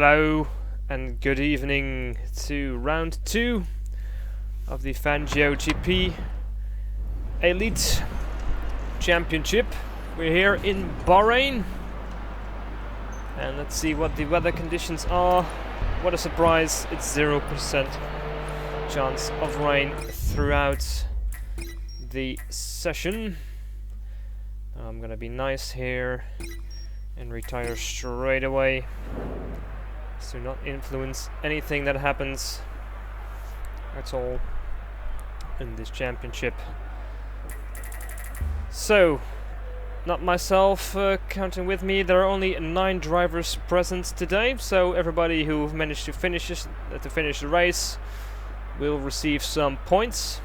Hello and good evening to round 2 of the FangioGP Elite Championship. We're here in Bahrain and let's see what the weather conditions are. What a surprise, it's 0% chance of rain throughout the session. I'm gonna be nice here and retire straight away to not influence anything that happens at all in this championship. So, not myself counting with me. There are only 9 drivers present today, so everybody who managed to finish the race will receive some points.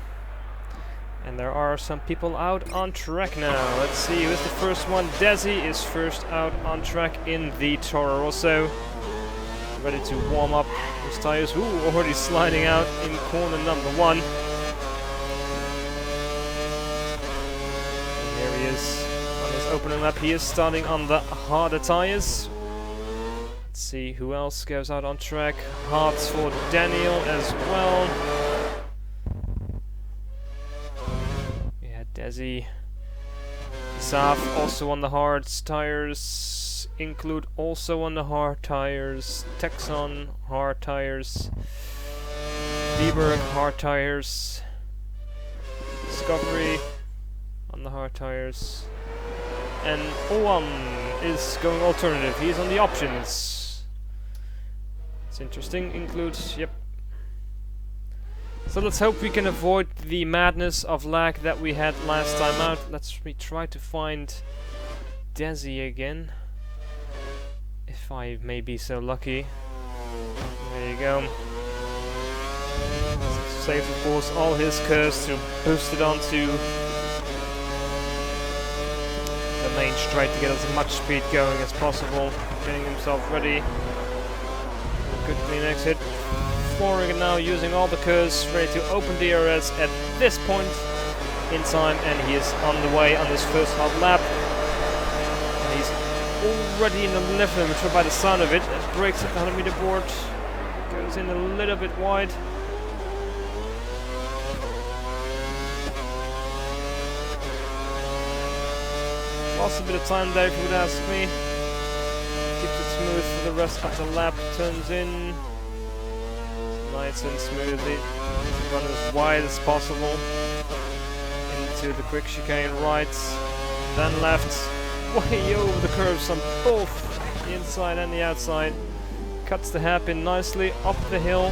And there are some people out on track now. Let's see who's the first one. Desi is first out on track in the Toro Rosso. Ready to warm up his tires. Ooh, already sliding out in corner number 1. And here he is on his opening lap. He is starting on the harder tires. Let's see who else goes out on track. Hards for Daniel as well. Desi. Zaf also on the hard tires. Include also on the hard tires. Texon hard tires. Lieberg hard tires. Discovery on the hard tires. And Owan is going alternative. He's on the options. It's interesting. Includes, yep. So let's hope we can avoid the madness of lag that we had last time out. Let's try to find Desi again. If I may be so lucky. There you go. Saves of course all his curves to boost it onto the main straight to get as much speed going as possible. Getting himself ready. Good clean exit. Flooring it now, using all the curves, ready to open DRS at this point in time, and he is on the way on his first hot lap. And he's already in the left limiter by the sound of it. It breaks at the 100-meter board, goes in a little bit wide. Lost a bit of time there if you would ask me. Keeps it smooth for the rest of the lap, turns in. Nice and smoothly, run as wide as possible into the quick chicane right, then left, way over the curves on both the inside and the outside. Cuts the hairpin nicely up the hill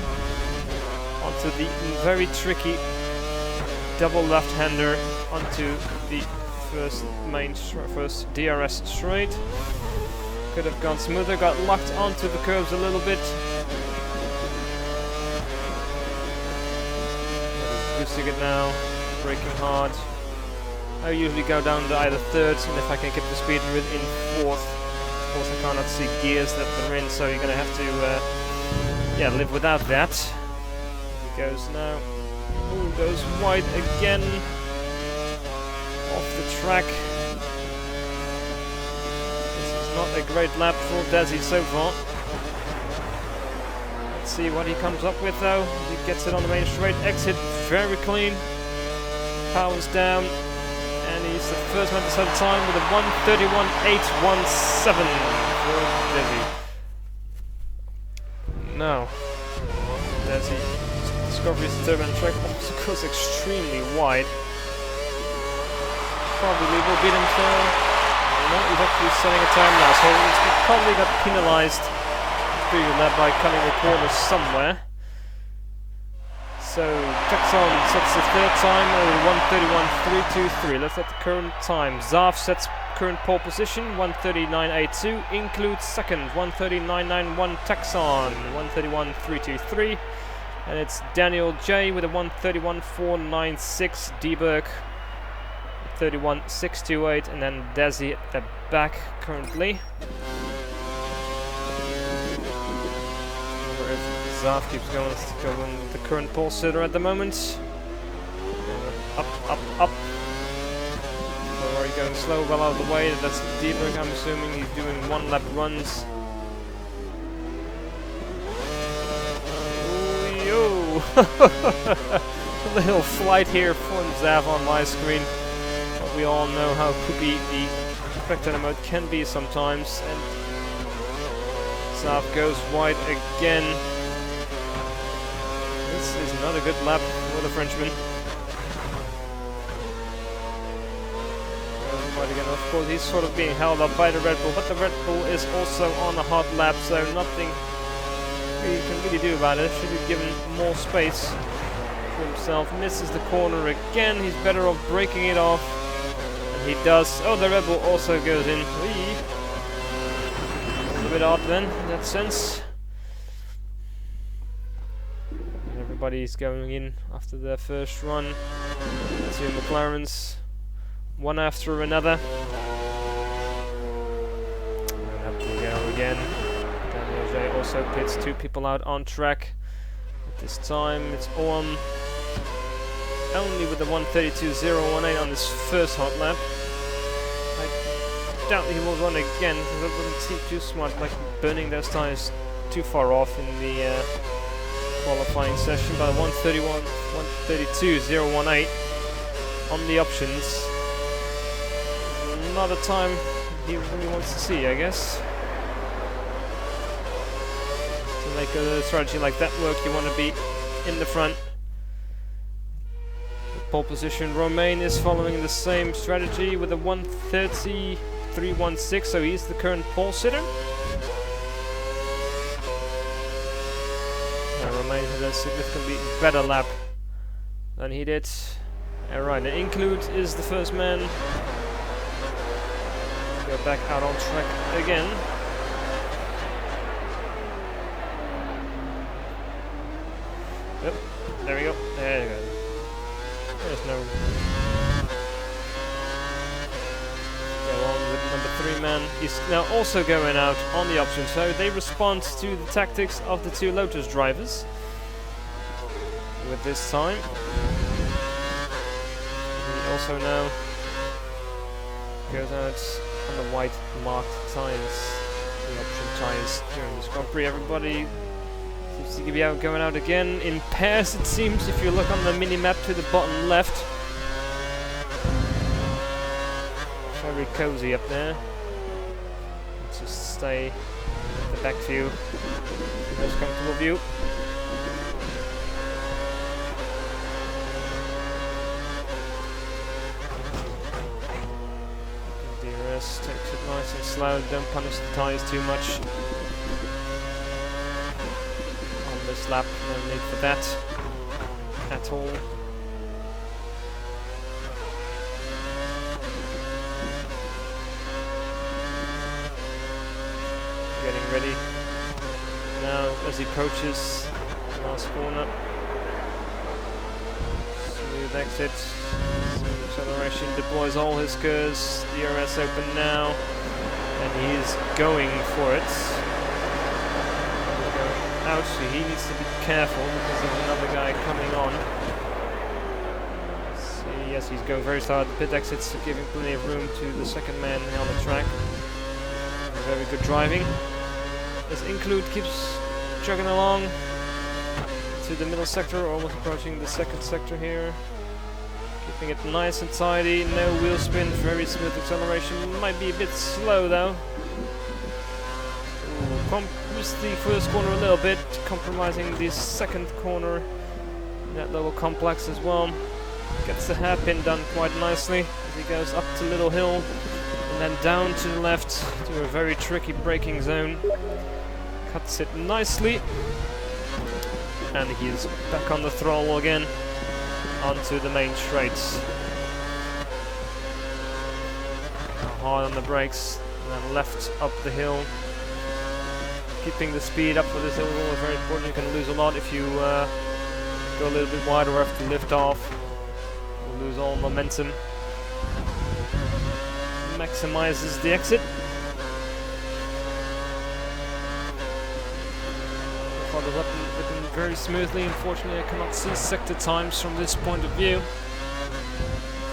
onto the very tricky double left-hander onto the first DRS straight. Could have gone smoother, got locked onto the curves a little bit. Boosting it now, braking hard. I usually go down to either 3rd, and if I can keep the speed in 4th. Of course I cannot see gears that they're in, so you're gonna have to live without that. He goes now. Ooh, goes wide again. Off the track. This is not a great lap for Desi so far. See what he comes up with though. He gets it on the main straight, exit very clean, powers down, and he's the first man to set a time with a 1:31.817 for Desi. Now, Desi discovers the turbo track, also goes extremely wide. Probably will beat him so. No, he's actually setting a time now, so he probably got penalized lap by cutting a corner somewhere. So Texon sets the 3rd time, 1:31.323. Let's at the current time. Zaf sets current pole position, 1:39.82. Includes 2nd, 1:39.91. Texon, 1:31.323. And it's Daniel J with a 1:31.496. Dieberg, 31.628. And then Desi at the back currently. Zaf keeps going with the current pole sitter at the moment. Up, up, up. Ferrari going slow, well out of the way. That's Dieberg, I'm assuming he's doing 1 lap runs. A little flight here from Zav on my screen. But we all know how poopy the spectator mode can be sometimes. And Zav goes wide again. This is not a good lap for the Frenchman. Again, of course, he's sort of being held up by the Red Bull, but the Red Bull is also on a hot lap, so nothing he can really do about it. Should have given more space for himself. Misses the corner again. He's better off breaking it off, and he does. Oh, the Red Bull also goes in. Whee! A little bit odd then, in that sense. And everybody's going in after their first run. Two McLarens. One after another. And up we go again. Daniel also pits two people out on track. At this time it's on only with the 1:32.018 on this first hot lap. I doubt he will run again because it doesn't seem too smart, like burning those tires too far off in the qualifying session. But 1:32.018 on the options. Not a time he really wants to see, I guess. To make a strategy like that work, you want to be in the front. The pole position, Romain is following the same strategy with a 1:33.16, so he's the current pole sitter. Romain had a significantly better lap than he did. Alright, the Include is the first man. Go back out on track again. Yep, there we go. There you go. There's no. Go on with number 3 man. He's now also going out on the option, so they respond to the tactics of the two Lotus drivers. With this time. He also now goes out on the white marked tires, the option tires during this Grand Prix. Everybody seems to be going out again in pairs, it seems, if you look on the mini-map to the bottom left. Very cozy up there. Let's just stay at the back view, most comfortable view. Takes it nice and slow, don't punish the tyres too much. On this lap, no need for that at all. Getting ready now as he approaches the last corner. Smooth exit. Acceleration, deploys all his gears, DRS open now, and he's going for it. Out, so he needs to be careful because there's another guy coming on. See, yes, he's going very slow at the pit exits, giving plenty of room to the second man on the track. Very good driving. As Include keeps chugging along to the middle sector, almost approaching the second sector here. Keeping it nice and tidy, no wheel spin, very smooth acceleration. Might be a bit slow though. Missed the first corner a little bit, compromising the second corner in that little complex as well. Gets the hairpin done quite nicely as he goes up to Little Hill and then down to the left to a very tricky braking zone. Cuts it nicely, and he's back on the throttle again. Onto the main straights. Hard on the brakes, and then left up the hill. Keeping the speed up for this hill is very important. You can lose a lot if you go a little bit wider or have to lift off. You'll lose all momentum. Maximizes the exit. Follows up looking very smoothly. Unfortunately, I cannot see sector times from this point of view,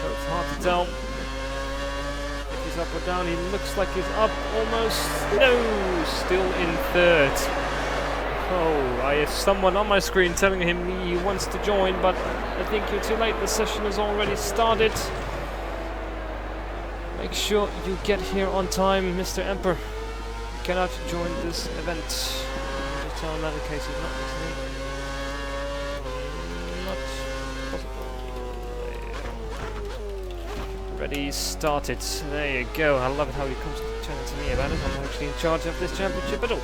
so it's hard to tell if he's up or down. He looks like he's up almost. No, still in third. Oh, I have someone on my screen telling him he wants to join, but I think you're too late. The session has already started. Make sure you get here on time, Mr. Emperor. You cannot join this event. Just tell him that in case he's not listening. Not possible. Ready, started. There you go. I love it how he comes turning to me about it. I'm actually in charge of this championship at all.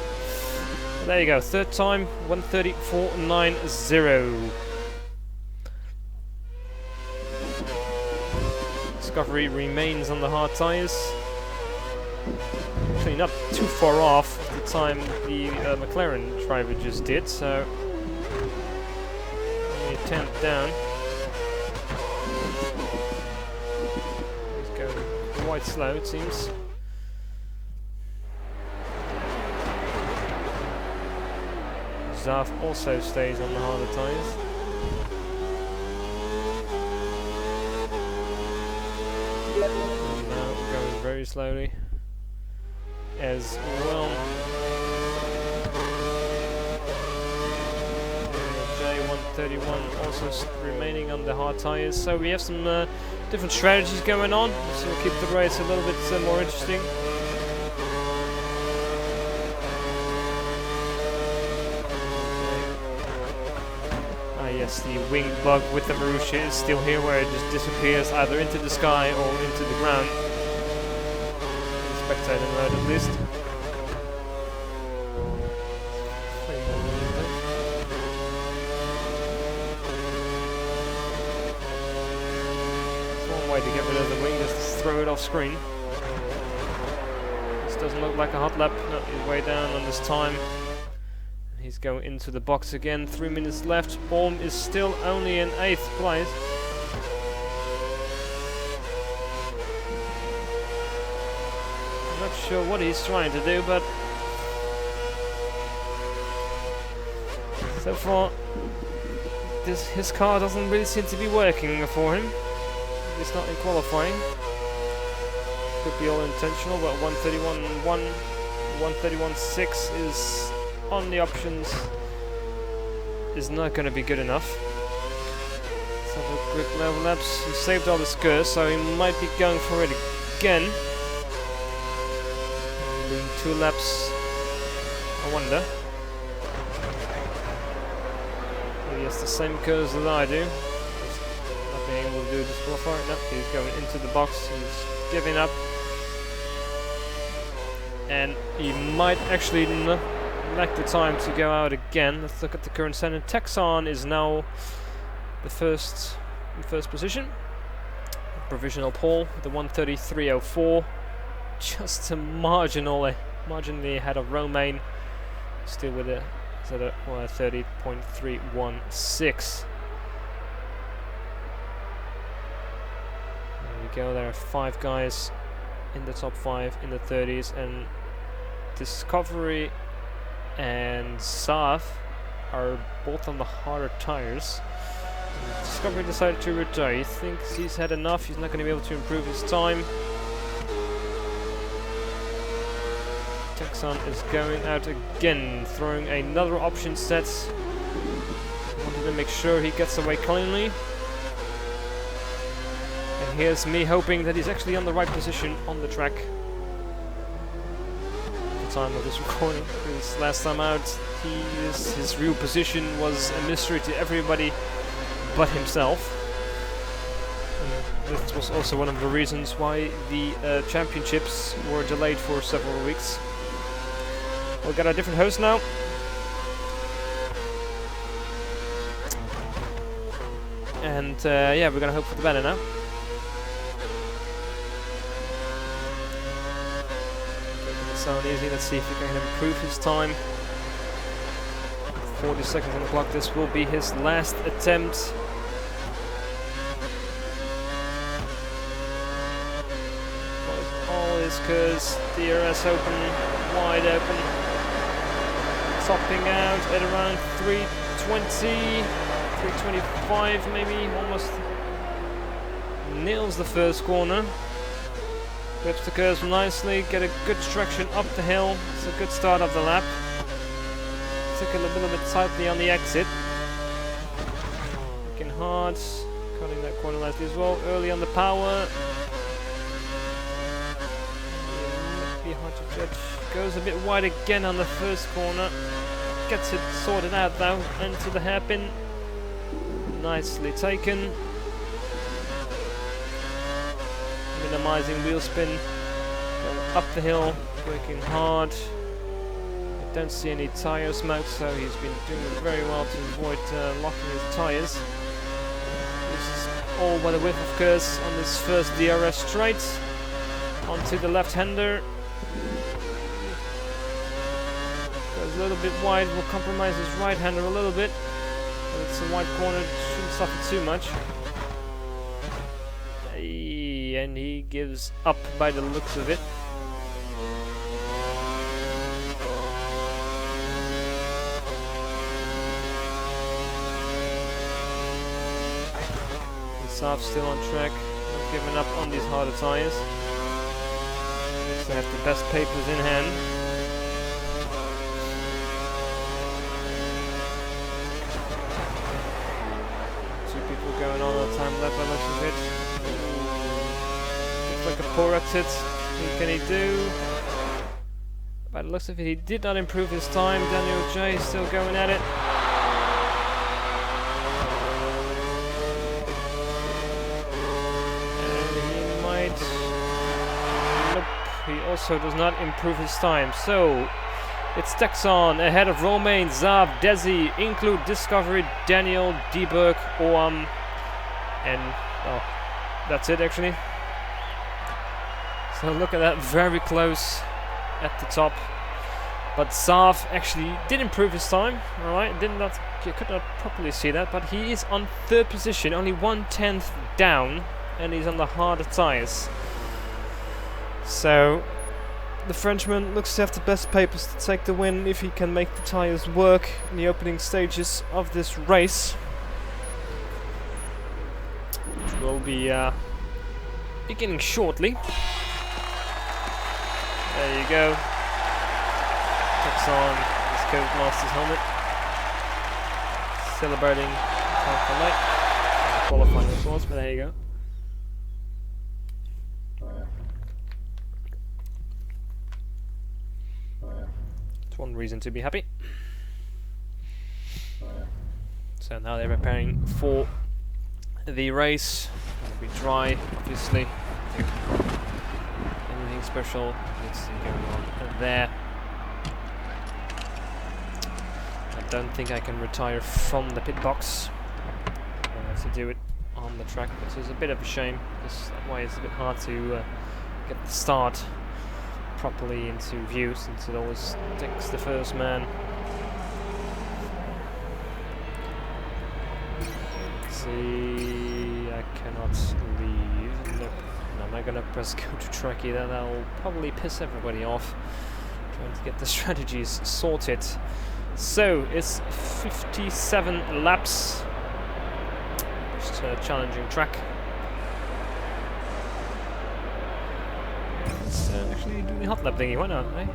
There you go, third time, 1:34.90. Discovery remains on the hard tyres. Actually not too far off the time the McLaren driver just did, so only a tenth down. He's going quite slow, it seems. Zaf also stays on the harder tyres. Now going very slowly as well. J131 also remaining on the hard tyres. So we have some different strategies going on, so we'll keep the race a little bit more interesting. Yes, the wing bug with the Marussia is still here, where it just disappears either into the sky or into the ground. Spectator mode at least. One way to get rid of the wing is to throw it off screen. This doesn't look like a hot lap. No, he's way down on this time. He's going into the box again. 3 minutes left. Baum is still only in 8th place. I'm not sure what he's trying to do, but so far his car doesn't really seem to be working for him. It's not in qualifying. Could be all intentional, but 1:31.1, 1:31.6 is on the options, is not going to be good enough. Let's have a quick level laps. He saved all his gears, so he might be going for it again. Doing 2 laps, I wonder. Maybe he has the same gears that I do. Just not being able to do this qualifier. No, he's going into the box. He's giving up, and he might actually lack the time to go out again. Let's look at the current standing. Texan is now the first position. Provisional pole, the 1:33.04, just marginally ahead of Romain. Still with a 30.316. There we go. There are 5 guys in the top 5 in the 30s, and Discovery and Saf are both on the harder tyres. Discovery decided to retire. He thinks he's had enough. He's not going to be able to improve his time. Texan is going out again, throwing another option set. Wanted to make sure he gets away cleanly. And here's me hoping that he's actually on the right position on the track. Time of this recording, because last time out his real position was a mystery to everybody but himself. And this was also one of the reasons why the championships were delayed for several weeks. We've got a different host now. And yeah, we're gonna hope for the better now. So easy. Let's see if he can improve his time. 40 seconds on the clock. This will be his last attempt. All his curves, DRS open, wide open. Topping out at around 320, 325 maybe, almost nails the first corner. Grips the curves nicely, get a good traction up the hill. It's a good start of the lap. Took a little bit tightly on the exit. Working hard, cutting that corner nicely as well. Early on the power. Be hard to judge. Goes a bit wide again on the first corner. Gets it sorted out though, into the hairpin. Nicely taken. Minimizing wheel spin. Going up the hill, working hard. I don't see any tyre smoke, so he's been doing very well to avoid locking his tyres. This is all by the width of course on this first DRS straight. Onto the left-hander. Goes a little bit wide, will compromise his right-hander a little bit. But it's a wide corner, shouldn't suffer too much. And he gives up by the looks of it. Saab still on track, not giving up on these harder tyres. Looks to have the best papers in hand. Two people going on the time left by the looks of it. Looks like a poor exit. What can he do? By the looks of it, he did not improve his time. Daniel J still going at it. Nope, he also does not improve his time. So it's Texon ahead of Romain, Zav, Desi, Include, Discovery, Daniel, Debug, Oam, and oh, that's it actually. So look at that, very close at the top. But Zav actually did improve his time. Alright, you could not properly see that, but he is on third position, only 1/10 down, and he's on the harder tyres. So the Frenchman looks to have the best papers to take the win if he can make the tyres work in the opening stages of this race, which will be beginning shortly. There you go. Puts on his Codemasters helmet, celebrating time for late. Qualifying as well, but there you go. It's one reason to be happy. So now they're preparing for the race. It'll be dry, obviously. Anything special needs to go on there. I don't think I can retire from the pit box. I have to do it on the track, which is a bit of a shame, because that way it's a bit hard to get the start properly into view, since it always takes the first man. Let's see, I cannot leave. Nope. I'm not gonna press go to track either. That'll probably piss everybody off. Trying to get the strategies sorted. So it's 57 laps. Just a challenging track. Let's actually do the hot lap thingy, why not, eh?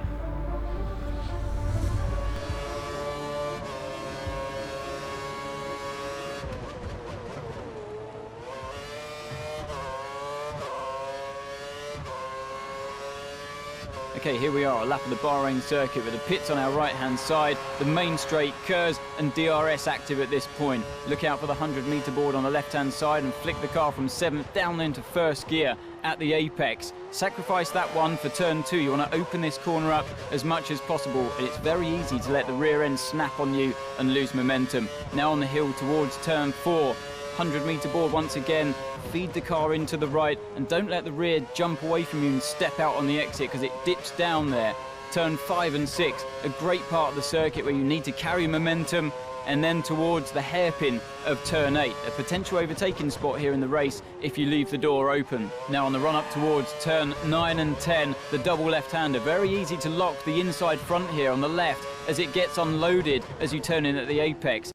Okay, here we are, a lap of the Bahrein circuit with the pits on our right-hand side, the main straight, KERS and DRS active at this point. Look out for the 100-meter board on the left-hand side and flick the car from 7th down into first gear at the apex. Sacrifice that one for turn 2. You want to open this corner up as much as possible, and it's very easy to let the rear end snap on you and lose momentum. Now on the hill towards turn 4. 100-meter board once again, feed the car into the right and don't let the rear jump away from you and step out on the exit, because it dips down there. Turn 5 and 6, a great part of the circuit where you need to carry momentum, and then towards the hairpin of turn 8, a potential overtaking spot here in the race if you leave the door open. Now on the run up towards turn 9 and 10, the double left-hander, very easy to lock the inside front here on the left as it gets unloaded as you turn in at the apex.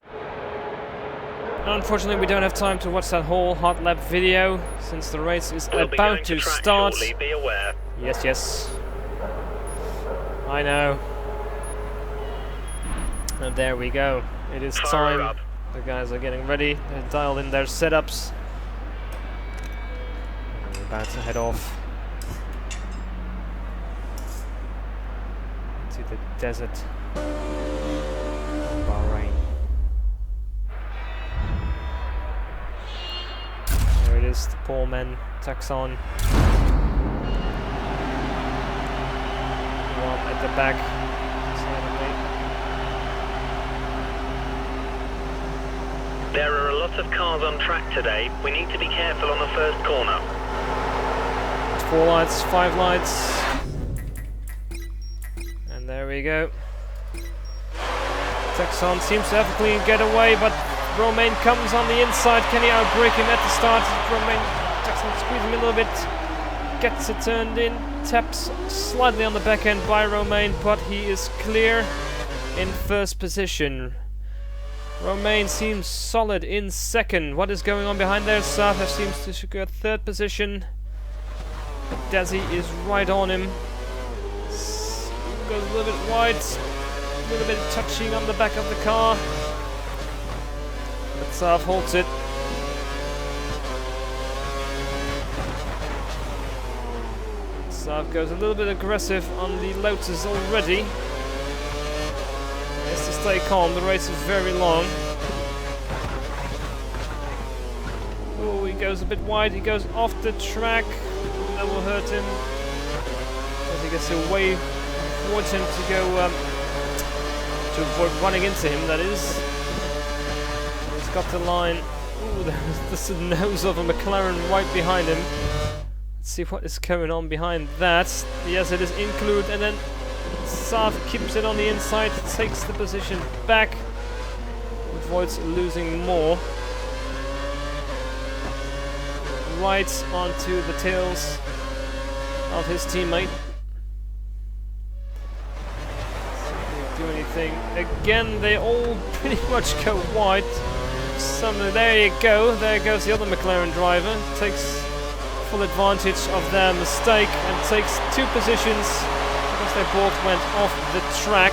Unfortunately, we don't have time to watch that whole hot lap video, since the race is about to start. Shortly, be aware. Yes, yes. I know. And there we go. It is time. The guys are getting ready. They're dialed in their setups. And we're about to head off into the desert of Bahrain. There it is, the poor man tucks on. One at the back. There are a lot of cars on track today. We need to be careful on the first corner. 4 lights, 5 lights. And there we go. Texon seems to have a clean getaway, but Romain comes on the inside. Can he outbrake him at the start? Romain, Texon squeezes him a little bit. Gets it turned in. Taps slightly on the back end by Romain, but he is clear in first position. Romain seems solid in second. What is going on behind there? Saaf seems to secure third position. Desi is right on him. Goes a little bit wide. A little bit touching on the back of the car. But Saaf holds it. Saaf goes a little bit aggressive on the Lotus already. Has to stay calm, the race is very long. Oh, he goes a bit wide, he goes off the track. That will hurt him. As he gets away towards him to go to avoid running into him, that is. He's got the line. Ooh, there's the nose of a McLaren right behind him. Let's see what is going on behind that. Yes, it is include, and then Saaf keeps it on the inside, takes the position back, avoids losing more. Right onto the tails of his teammate. Do anything. Again, they all pretty much go wide. There you go. There goes the other McLaren driver. Takes full advantage of their mistake and takes 2 positions. They both went off the track.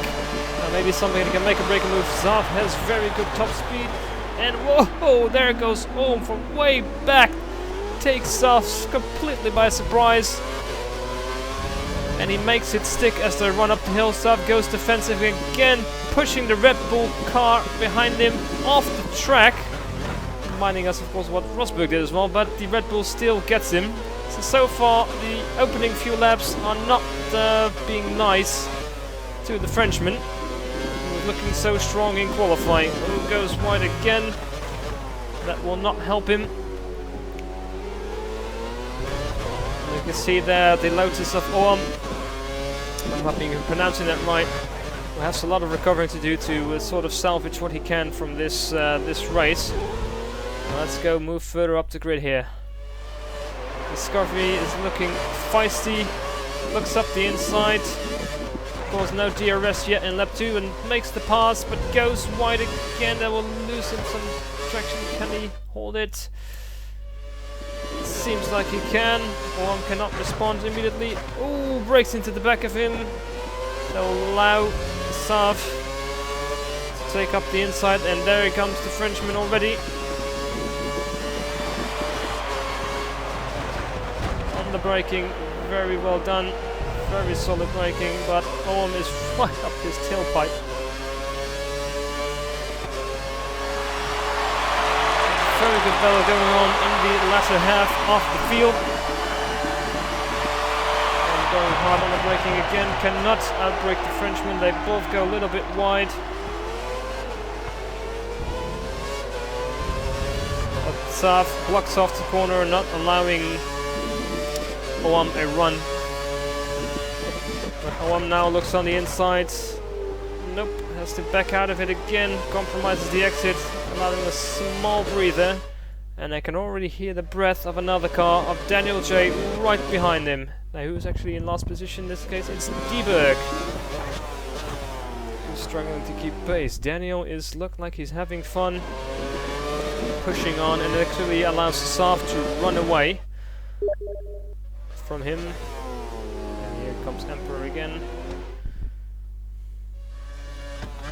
Maybe somebody can make a break move. Saaf has very good top speed. And whoa, there goes Ohm from way back. Takes Saaf completely by surprise. And he makes it stick as they run up the hill. Saaf goes defensive again, pushing the Red Bull car behind him off the track. Reminding us, of course, what Rosberg did as well, but the Red Bull still gets him. So far, the opening few laps are not being nice to the Frenchman, who was looking so strong in qualifying. Who goes wide again? That will not help him. You can see there the Lotus of Ohm. I'm not being pronouncing that right. He has a lot of recovering to do to sort of salvage what he can from this race. Let's go move further up the grid here. Discovery is looking feisty, looks up the inside. Of course, no DRS yet in lap 2 and makes the pass, but goes wide again. That will lose him some traction. Can he hold it? Seems like he can. Ohm cannot respond immediately. Oh, breaks into the back of him. That will allow Saaf to take up the inside, and there he comes, the Frenchman already. The braking, very well done, very solid braking, but Ohm is right up his tailpipe. Very good battle going on in the latter half of the field. And going hard on the braking again, cannot outbrake the Frenchman, they both go a little bit wide. But Saaf blocks off the corner, not allowing Ohm a run. But Ohm now looks on the inside. Nope, has to back out of it again. Compromises the exit, allowing a small breather. And I can already hear the breath of another car, of Daniel J, right behind him. Now, who's actually in last position in this case? It's Dieberg, who's struggling to keep pace. Daniel is look like he's having fun, pushing on, and actually allows Saaf to run away from him. And here comes Emperor again.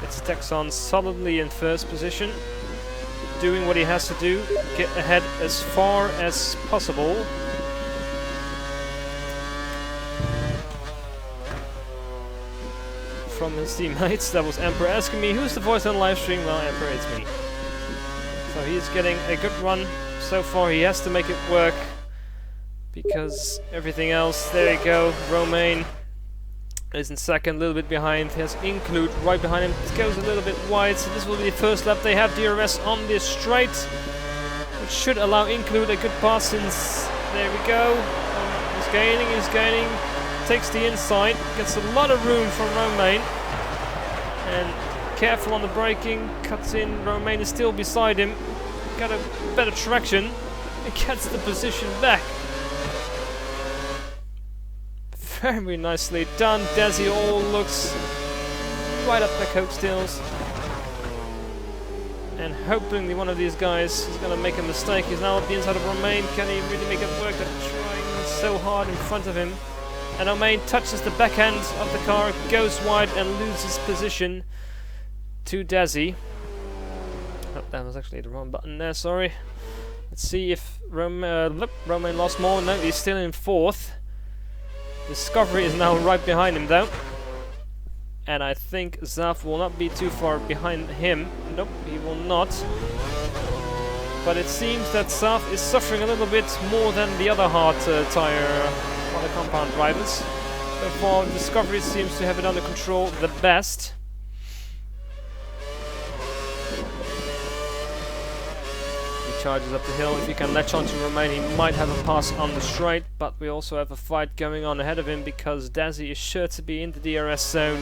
It's Texon solidly in first position, doing what he has to do, get ahead as far as possible. From his teammates. That was Emperor asking me, who's the voice on live stream? Well, Emperor, it's me. So he's getting a good run so far. He has to make it work because everything else, there you go, Romain is in second, a little bit behind. He has Include right behind him. It goes a little bit wide, so this will be the first lap. They have DRS on this straight, which should allow Include a good pass since, there we go. He's gaining, takes the inside, gets a lot of room from Romain, and careful on the braking, cuts in. Romain is still beside him, got a better traction, and gets the position back. Very nicely done. Desi all looks right up the coattails. And hopefully one of these guys is going to make a mistake. He's now at the inside of Romain. Can he really make it work? They're trying so hard in front of him. And Romain touches the back end of the car, goes wide and loses position to Desi. Oh, that was actually the wrong button there, sorry. Let's see if Romain lost more. No, he's still in fourth. Discovery is now right behind him though. And I think Zaf will not be too far behind him. Nope, he will not. But it seems that Zaf is suffering a little bit more than the other hard tire on the compound drivers. Therefore, Discovery seems to have it under control the best. Charges up the hill. If he can latch onto Romain, he might have a pass on the straight, but we also have a fight going on ahead of him because Desi is sure to be in the DRS zone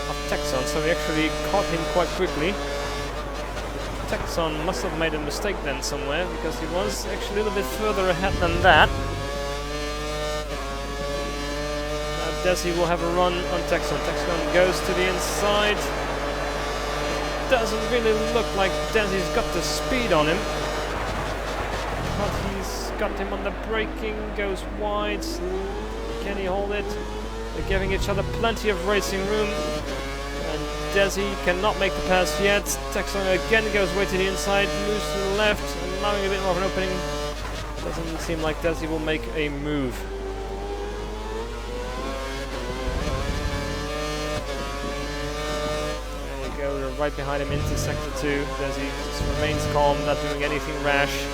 of Texon, so we actually caught him quite quickly. Texon must have made a mistake then somewhere, because he was actually a little bit further ahead than that. Now Desi will have a run on Texon. Texon goes to the inside. Doesn't really look like Desi's got the speed on him, but he's got him on the braking, goes wide. Can he hold it? They're giving each other plenty of racing room, and Desi cannot make the pass yet. Texon again goes way to the inside, moves to the left, allowing a bit more of an opening. Doesn't seem like Desi will make a move. Right behind him into sector 2. Desi just remains calm, not doing anything rash.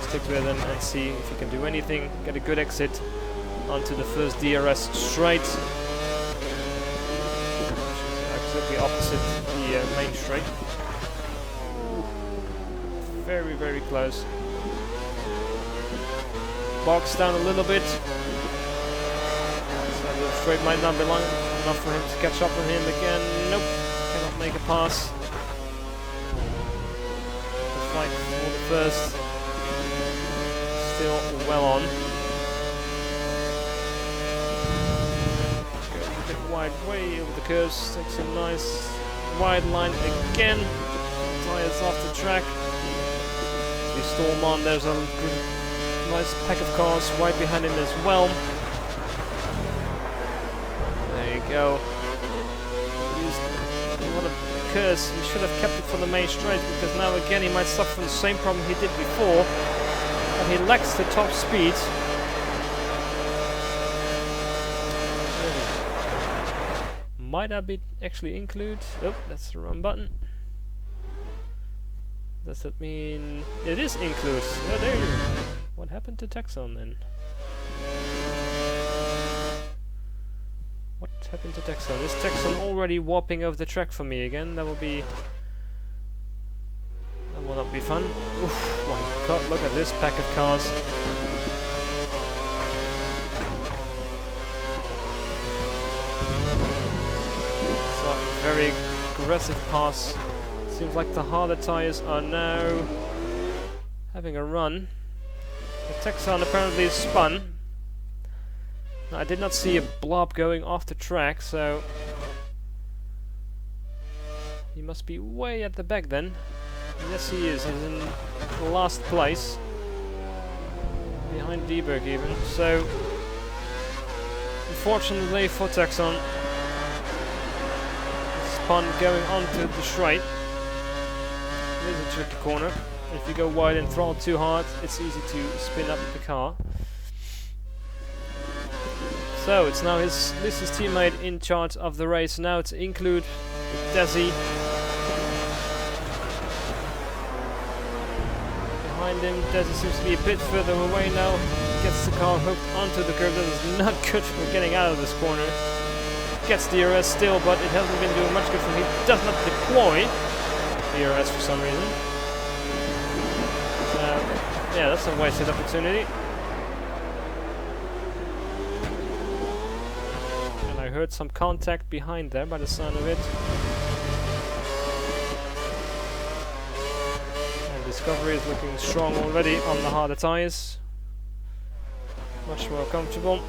Stick with him and see if he can do anything. Get a good exit onto the first DRS straight. Absolutely opposite the main straight. Very, very close. Box down a little bit. So the straight might not be long enough for him to catch up with him again. Nope. Cannot make a pass. The fight for the first still well on. Goes a bit wide way over the curves, takes a nice wide line again. Tires off the track. We storm on, there's a good, nice pack of cars right behind him as well. There you go. Curse. He should have kept it for the main straight, because now again he might suffer from the same problem he did before, but he lacks the top speed. Might I be actually Include? Oh, that's the wrong button. Does that mean it is Include? Oh, there you go. What happened to Texon then? What happened to Texon? Is Texon already warping over the track for me again? That will not be fun. Oof, my god, look at this pack of cars. So very aggressive pass. Seems like the harder tires are now having a run. The Texon apparently is spun. I did not see a blob going off the track, so he must be way at the back then. Yes, he is. He's in last place, behind Dieberg even. So, unfortunately for Texon, upon going onto the straight. It is a tricky corner. If you go wide and throttle too hard, it's easy to spin up the car. So it's now his teammate in charge of the race. Now to include Desi. Behind him, Desi seems to be a bit further away now. Gets the car hooked onto the curb. That is not good for getting out of this corner. Gets DRS still, but it hasn't been doing much good for him. He does not deploy DRS for some reason. Yeah, that's a wasted opportunity. And I heard some contact behind there by the sound of it. And Discovery is looking strong already on the harder tyres. Much more comfortable.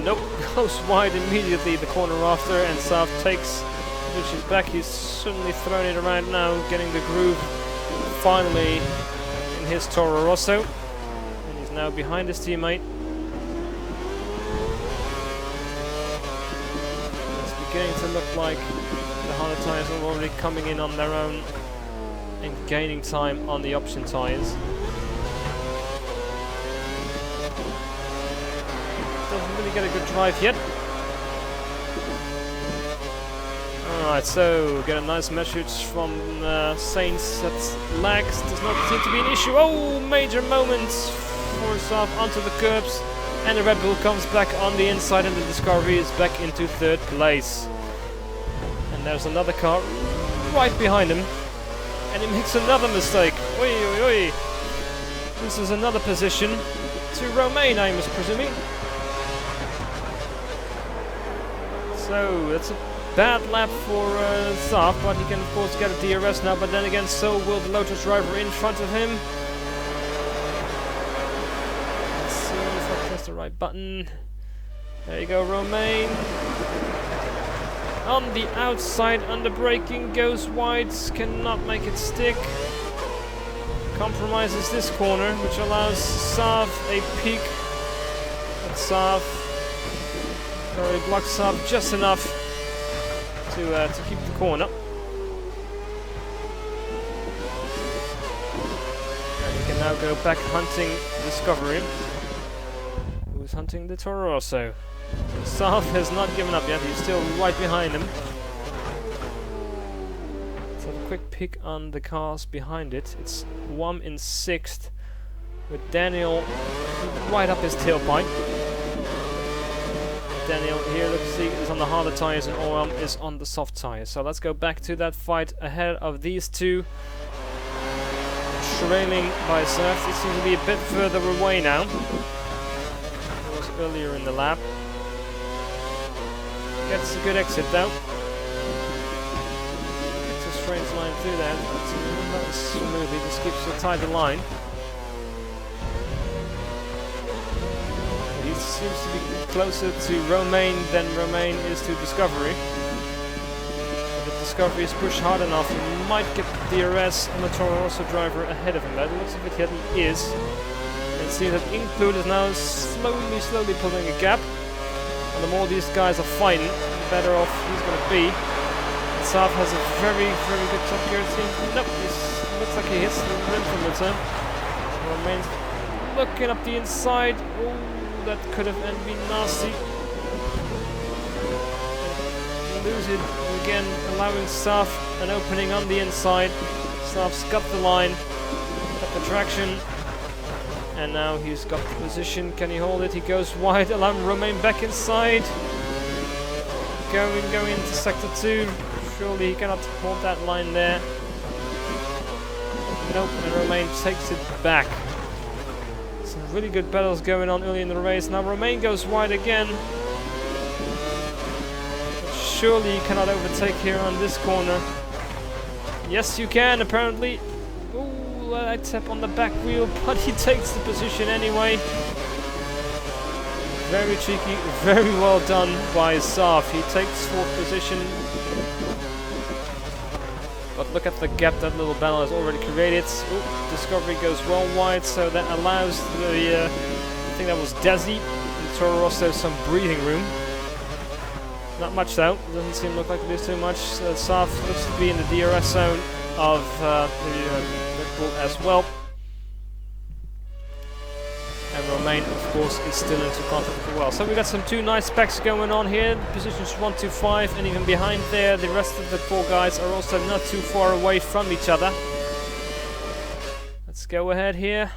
Nope, goes wide immediately the corner after, and Saab takes position back. He's certainly thrown it around now, getting the groove finally in his Toro Rosso, and he's now behind his teammate. It's beginning to look like the harder tyres are already coming in on their own and gaining time on the option tyres. Doesn't really get a good drive yet. Alright, so get a nice message from Saints that lags does not seem to be an issue. Oh, major moments for Saab onto the curbs, and the Red Bull comes back on the inside, and the Discovery is back into third place. And there's another car right behind him, and he makes another mistake. Oi, oi, oi. This is another position to Romain, I'm presuming. So that's a bad lap for Saab, but he can of course get a DRS now, but then again so will the Lotus driver in front of him. Let's see if I press the right button. There you go, Romain. On the outside, under braking, goes wide, cannot make it stick. Compromises this corner, which allows Saab a peak. But Saab, or he blocks Saab just enough to keep the corner. And he can now go back hunting Discovery, who's hunting the Toro Rosso. Saab has not given up yet, he's still right behind him. Let's have a quick peek on the cars behind it. It's WOM in 6th, with Daniel right up his tailpipe. Daniel here, let's see, is on the harder tyres, and OM is on the soft tyres. So let's go back to that fight ahead of these two. Trailing by Surf. It seems to be a bit further away now. It was earlier in the lap. Gets a good exit though. It's a straight line through there. Not smoothly, just keeps a tighter line. He seems to be closer to Romain than Romain is to Discovery. But if Discovery is pushed hard enough, he might get the DRS on the Toro Rosso driver ahead of him. That looks like he is. And it seems that Include is now slowly pulling a gap. And the more these guys are fighting, the better off he's going to be. And Saab has a very good top gear. It seems. Nope, it looks like he hits the rim from the turn. Romain's looking up the inside. Ooh, that could have been nasty. Lose it again, allowing Saab an opening on the inside. Saab's got the line, got the traction, and now he's got the position. Can he hold it? He goes wide, allowing Romain back inside. Going into sector 2. Surely he cannot hold that line there. Nope, and Romain takes it back. Some really good battles going on early in the race. Now Romain goes wide again. But surely you cannot overtake here on this corner. Yes, you can, apparently. Ooh, I tap on the back wheel, but he takes the position anyway. Very cheeky, very well done by Saab. He takes 4th position. But look at the gap that little battle has already created. Ooh, Discovery goes well wide, so that allows the, I think that was Desi, and Toro Rosso some breathing room. Not much though, doesn't seem look like there's too much. Sav looks to be in the DRS zone of the Red Bull as well. And Romain, of course, is still into contact as well. So we got some two nice specs going on here. Positions 1 to 5, and even behind there, the rest of the 4 guys are also not too far away from each other. Let's go ahead here.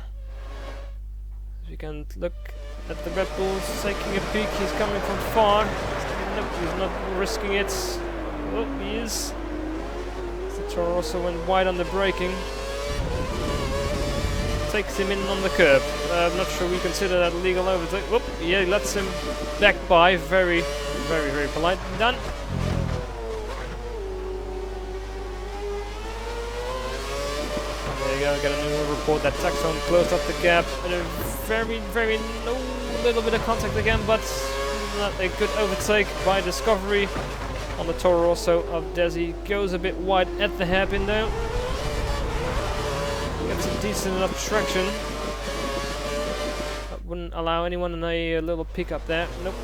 As you can look at the Red Bulls taking a peek. He's coming from far. Nope, he's not risking it. Oh, he is. The Toro also went wide on the braking. Takes him in on the curb. I'm not sure we consider that a legal overtake. Whoop, yeah, he lets him back by. Very, very, very polite. Done. There you go, got a new report that Taxon closed up the gap. And a very, very little bit of contact again, but not a good overtake by Discovery on the Toro Rosso of Desi. Goes a bit wide at the hairpin though. Gets a decent enough traction. That wouldn't allow anyone in a little pickup there. Nope.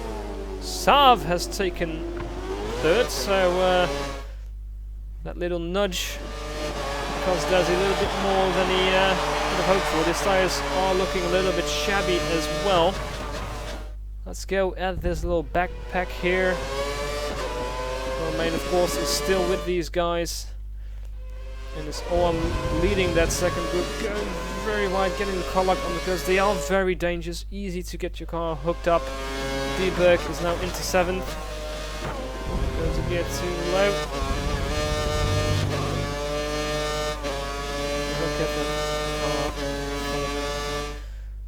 Sav has taken third, so that little nudge cost Desi a little bit more than he could have hoped for. His tires are looking a little bit shabby as well. Let's go at this little backpack here. Romain, of course, is still with these guys. And it's Oam leading that second group, going very wide, getting the car lock on because they are very dangerous, easy to get your car hooked up. Dieberg is now into 7th. Goes a gear too low.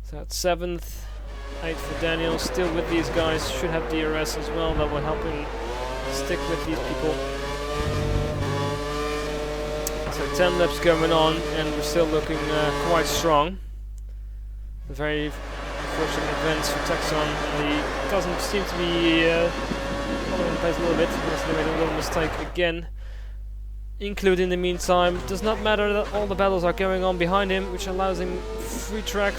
So that's 7th. 8th for Daniel, still with these guys, should have DRS as well, that will help him stick with these people. So 10 laps going on, and we're still looking quite strong. A very fortunate advance for Taxon. He doesn't seem to be following the pace a little bit. He must have made a little mistake again. Include in the meantime. Does not matter that all the battles are going on behind him, which allows him free track,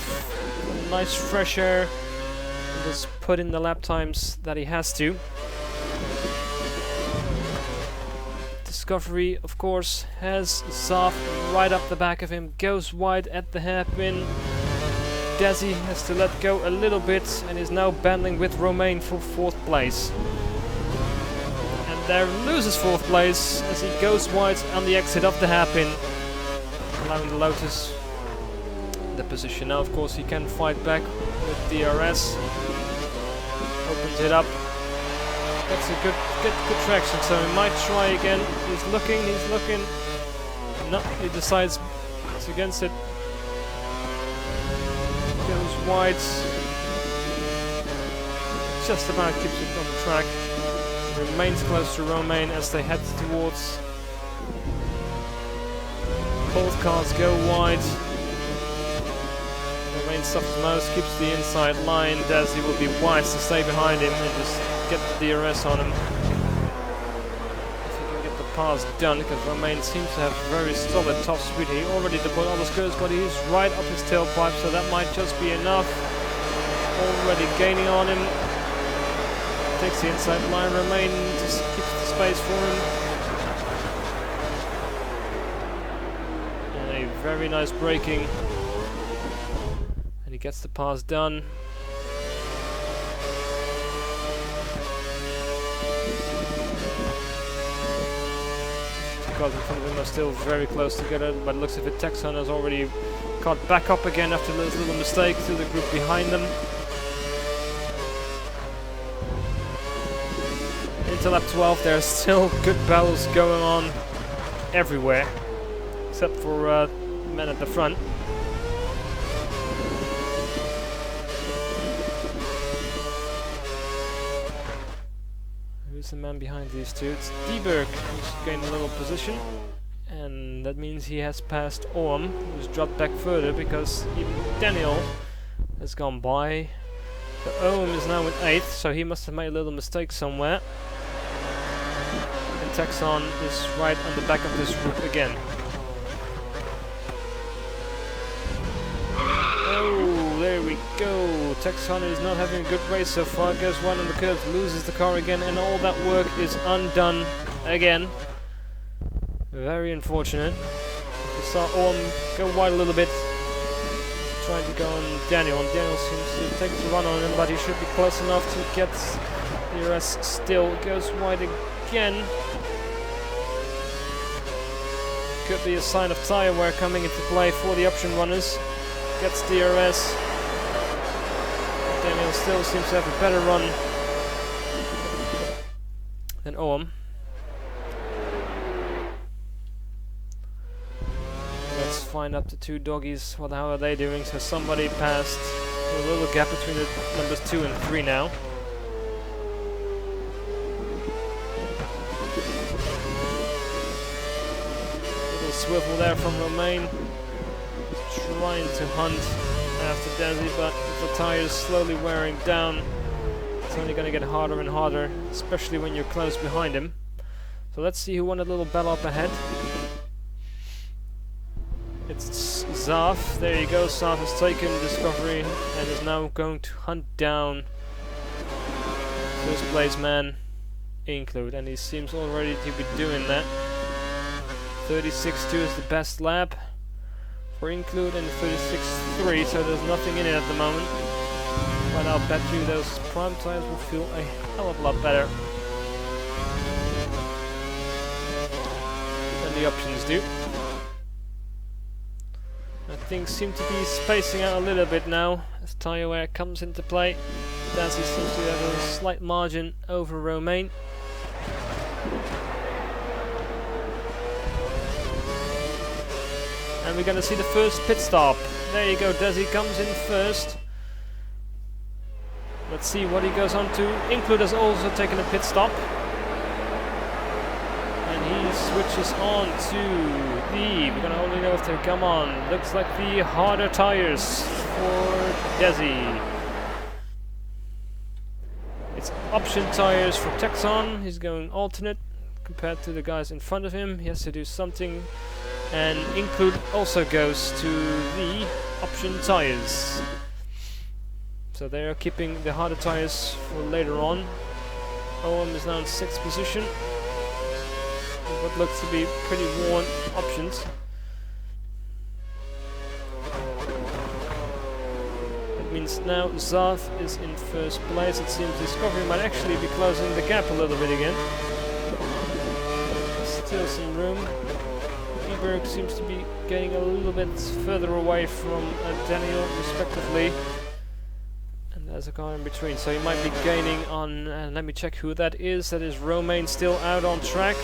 nice fresh air, and just put in the lap times that he has to. Discovery, of course, has Zaf right up the back of him, goes wide at the hairpin. Desi has to let go a little bit and is now battling with Romain for 4th place. And there loses 4th place as he goes wide on the exit of the hairpin, allowing the Lotus the position. Now, of course, he can fight back with DRS. Opens it up. That's a good traction, so he might try again. He's looking. No, he decides it's against it. Goes wide. Just about keeps it on the track. Remains close to Romain as they head towards. Both cars go wide. Romain suffers most, keeps the inside line. Desi will be wise to stay behind him and just get the DRS on him. If he can get the pass done, because Romain seems to have very solid top speed. He already deployed all the skirts, but he's right up his tailpipe, so that might just be enough. Already gaining on him. Takes the inside line. Romain just keeps the space for him. And a very nice braking. And he gets the pass done. Cars in front of him are still very close together, but it looks as if Texan has already caught back up again after this little mistake to the group behind them. Into lap 12, there's still good battles going on everywhere, except for the men at the front. Who's the man behind these two? It's Dieberg, who's gained a little position, and that means he has passed Orm, who's dropped back further because even Daniel has gone by. So Ohm is now in 8th, so he must have made a little mistake somewhere. And Texon is right on the back of this group again. Oh, there we go. Texon is not having a good race so far. Goes wide on the curves, loses the car again, and all that work is undone again. Very unfortunate. We saw Orm go wide a little bit, trying to go on Daniel, and Daniel seems to take the run on him, but he should be close enough to get DRS. Still goes wide again. Could be a sign of tire wear coming into play for the option runners. Gets DRS. Daniel still seems to have a better run than Orm. Let's find out the two doggies. What the hell are they doing? So somebody passed. A little gap between the numbers 2 and 3 now. Little swivel there from Romain. Trying to hunt after Desi, but the tires slowly wearing down. It's only going to get harder and harder, especially when you're close behind him. So let's see who won a little battle up ahead. It's Zaf. There you go. Zaf has taken Discovery and is now going to hunt down first place man Include, and he seems already to be doing that. 36.2 is the best lap for Include, and 36.3, so there's nothing in it at the moment. But I'll bet you those prime tires will feel a hell of a lot better than the options do. Things seem to be spacing out a little bit now as tire wear comes into play. Dazzy seems to have a slight margin over Romain. And we're going to see the first pit stop. There you go, Dazzy comes in first. Let's see what he goes on to. Include has also taken a pit stop. And he switches on to the, we're going to only know if they come on. Looks like the harder tires for Desi. It's option tires for Texon. He's going alternate compared to the guys in front of him. He has to do something. And Include also goes to the option tires. So they are keeping the harder tires for later on. OM is now in 6th position. What looks to be pretty worn options. That means now Zaf is in first place. It seems Discovery might actually be closing the gap a little bit again. Still some room. Eberg seems to be getting a little bit further away from Daniel respectively. And there's a car in between, so he might be gaining on, let me check who that is. That is Romain, still out on track.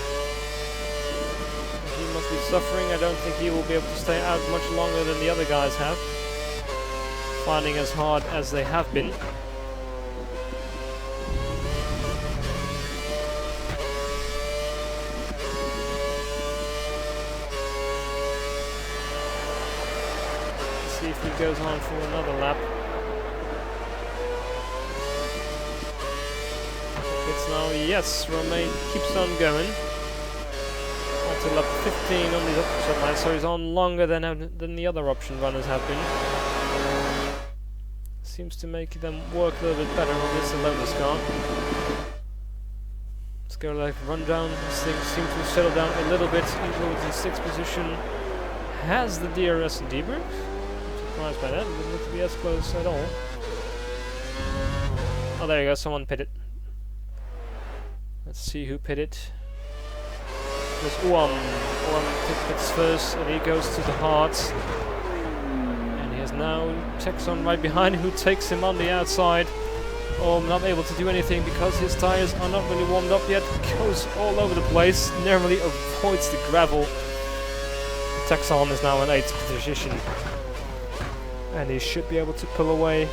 He must be suffering. I don't think he will be able to stay out much longer than the other guys have, finding as hard as they have been. Let's see if he goes on for another lap. It's now, yes, Romain keeps on going. Until lap 15 on the opposite line, so he's on longer than the other option runners have been. Seems to make them work a little bit better on this Lotus car. Let's go like rundown. These things seem to settle down a little bit. Includes in 6th position. Has the DRS and deburg. I'm surprised by that. It didn't look to be as close at all. Oh, there you go. Someone pitted. Let's see who pitted. There's Uam. Uam pits first, and he goes to the heart. And he has now Texon right behind, who takes him on the outside. Not able to do anything because his tires are not really warmed up yet. Goes all over the place, narrowly avoids the gravel. Texon is now in 8th position, and he should be able to pull away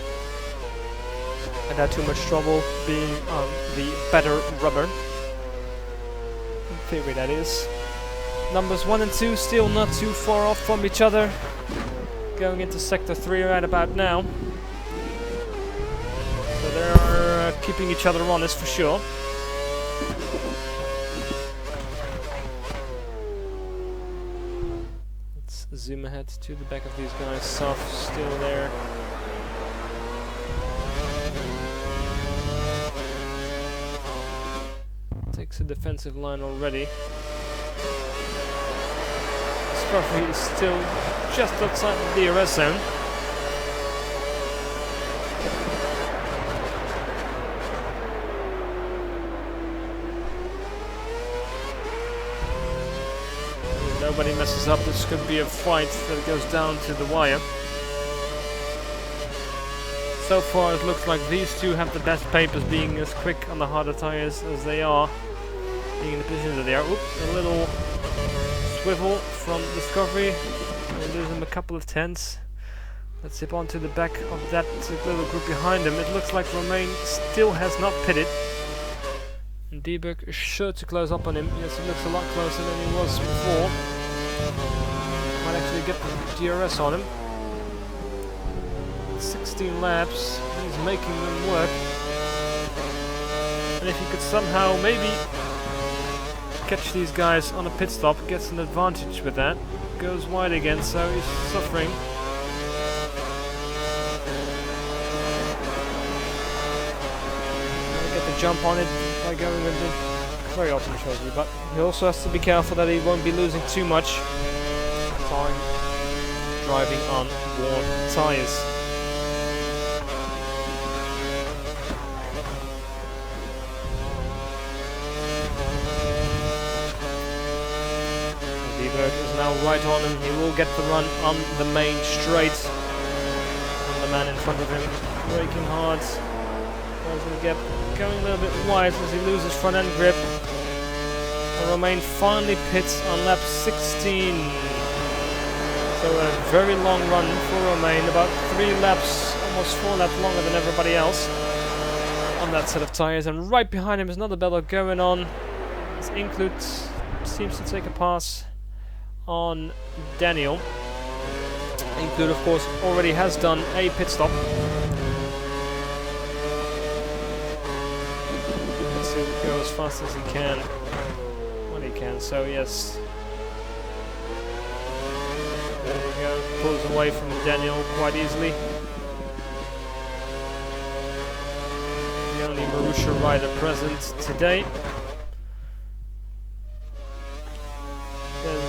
without too much trouble, being on the better rubber. Theory, that is. Numbers 1 and 2 still not too far off from each other. Going into sector 3 right about now. So they are keeping each other honest for sure. Let's zoom ahead to the back of these guys. Saf still there. defensive line already. Discovery is still just outside the DRS zone. Nobody messes up. This could be a fight that goes down to the wire. So far it looks like these two have the best papers, being as quick on the harder tires as they are, being in the position that they are. Oops, a little swivel from Discovery. We'll lose him a couple of tenths. Let's zip onto the back of that little group behind him. It looks like Romain still has not pitted. And Dieberg is sure to close up on him. Yes, he looks a lot closer than he was before. Might actually get the DRS on him. 16 laps, he's making them work. And if he could somehow maybe catch these guys on a pit stop, gets an advantage with that. Goes wide again, so he's suffering. Get the jump on it by going with the very often shows me, but he also has to be careful that he won't be losing too much time driving on worn tires. Is now right on him. He will get the run on the main straight. And the man in front of him braking hard. Closing the gap, going a little bit wide as he loses front end grip. And Romain finally pits on lap 16. So a very long run for Romain, about 3 laps, almost 4 laps longer than everybody else on that set of tires. And right behind him is another battle going on. This Include seems to take a pass on Daniel. Include, of course, already has done a pit stop. Let's see if he goes as fast as he can when he can. So yes, there you go. Pulls away from Daniel quite easily. The only Marussia rider present today.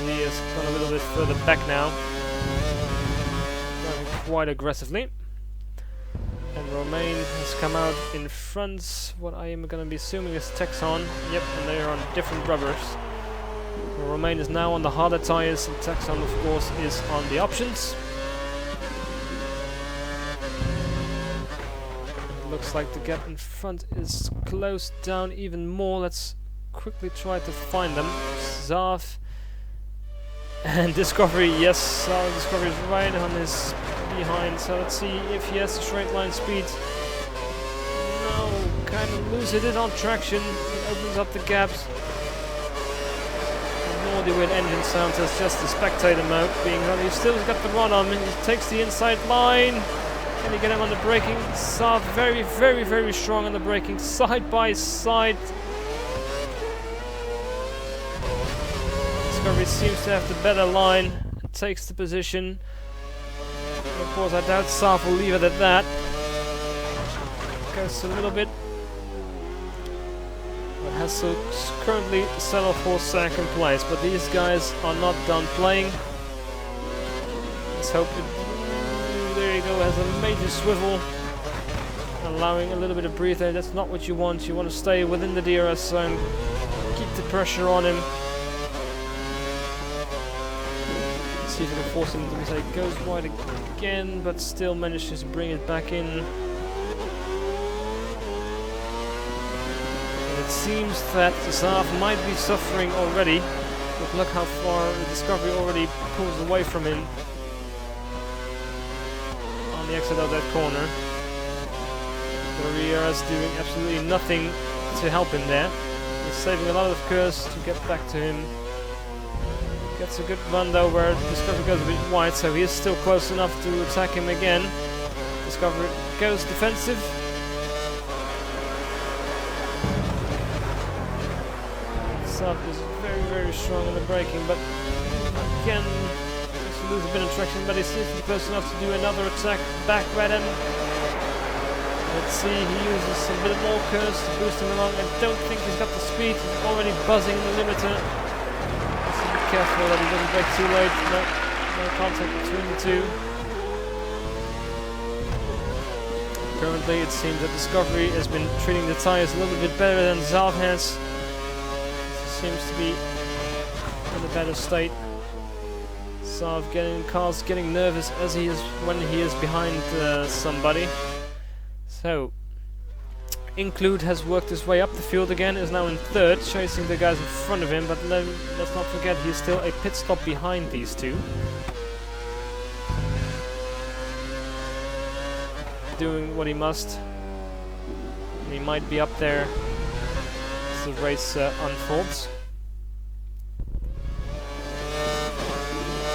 He has gone a little bit further back now, driving quite aggressively. And Romain has come out in front. What I am going to be assuming is Texon. Yep, and they are on different rubbers. So Romain is now on the harder tires, and Texon, of course, is on the options. It looks like the gap in front is closed down even more. Let's quickly try to find them. Zav and Discovery, yes, Discovery is right on his behind, so let's see if he has a straight line speed. No, kind of loses it on traction. It opens up the gaps. Ignore the weird engine sounds, that's just the spectator mode being run. He's still got the run on him, he takes the inside line. Can he get him on the braking? Saab very, very, very strong on the braking, side by side. Discovery seems to have the better line and takes the position. Of course, I doubt Saab will leave it at that. Goes a little bit, but has to currently settle for second place. But these guys are not done playing. Let's hope it. There you go, has a major swivel, allowing a little bit of breather. That's not what you want. You want to stay within the DRS zone, keep the pressure on him. See if we can force him to say goes wide again, but still manages to bring it back in. And it seems that Zaaf might be suffering already, but look how far the Discovery already pulls away from him on the exit of that corner. The rear is doing absolutely nothing to help him there. He's saving a lot of curves to get back to him. Gets a good run though where Discovery goes a bit wide, so he is still close enough to attack him again. Discovery goes defensive. Saab is very, very strong in the braking, but again, just lose a bit of traction, but he seems to be close enough to do another attack back at him. Let's see, he uses a bit more curves to boost him along. I don't think he's got the speed. He's already buzzing in the limiter. So be careful that he doesn't break too late. No contact between the two. Currently, it seems that Discovery has been treating the tires a little bit better than Zav has. Seems to be in a better state. Zav getting nervous as he is when he is behind somebody. So, Include has worked his way up the field again, is now in third, chasing the guys in front of him, but let's not forget he's still a pit stop behind these two. Doing what he must. And he might be up there as the race unfolds.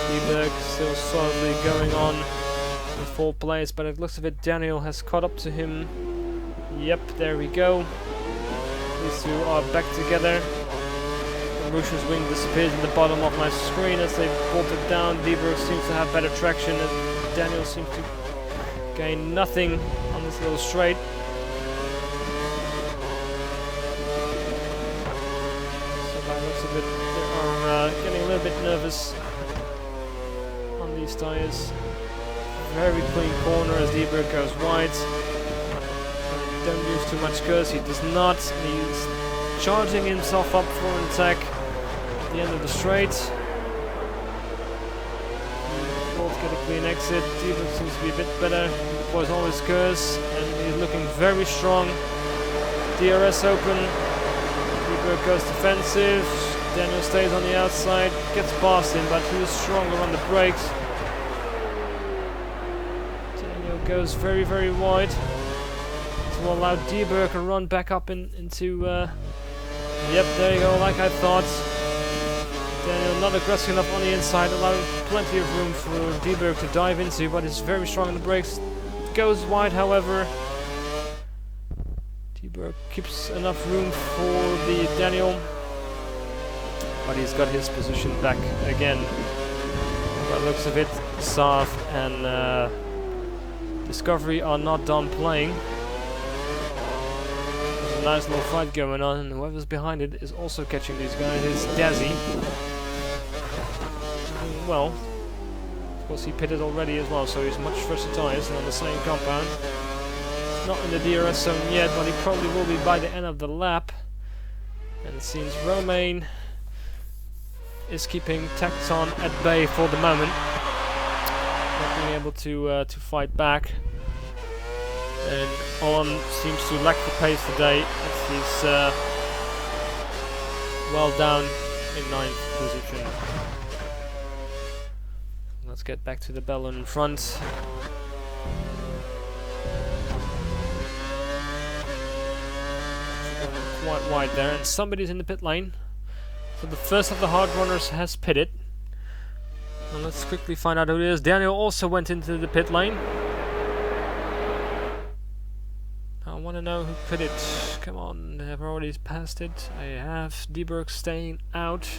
Lieberg still solidly going on in 4th place, but it looks of it Daniel has caught up to him. Yep, there we go. These two are back together. Russia's wing disappears in the bottom of my screen as they bolted down. Lieberg seems to have better traction as Daniel seems to gain nothing on this little straight. So by the looks of it, they are getting a little bit nervous on these tires. Very clean corner as Lieberg goes wide. Don't use too much curse, he does not. He's charging himself up for an attack at the end of the straight. Both get a clean exit. Lieberg seems to be a bit better. He was always curse and he's looking very strong. DRS open. Lieberg goes defensive. Daniel stays on the outside, gets past him, but he was stronger on the brakes. Daniel goes very, very wide. Will allow Dieberg to run back up into yep, there you go, like I thought. Daniel not aggressive enough on the inside, allowing plenty of room for Dieberg to dive into, but he's very strong on the brakes. Goes wide, however. Dieberg keeps enough room for the Daniel, but he's got his position back again. By the looks of it, Sav and Discovery are not done playing. Nice little fight going on, and whoever's behind it is also catching these guys. It's Dazzy. Well, of course he pitted already as well, so he's much fresher tires and on the same compound. Not in the DRS zone yet, but he probably will be by the end of the lap. And it seems Romain is keeping Tacton at bay for the moment, not being able to fight back. And On seems to lack the pace today as he's well down in 9th position. Let's get back to the Bellon in front. Quite wide there, and somebody's in the pit lane. So the first of the hard runners has pitted. And let's quickly find out who it is. Daniel also went into the pit lane. I want to know who put it. Come on, I've already passed it. I have. Dieberg staying out.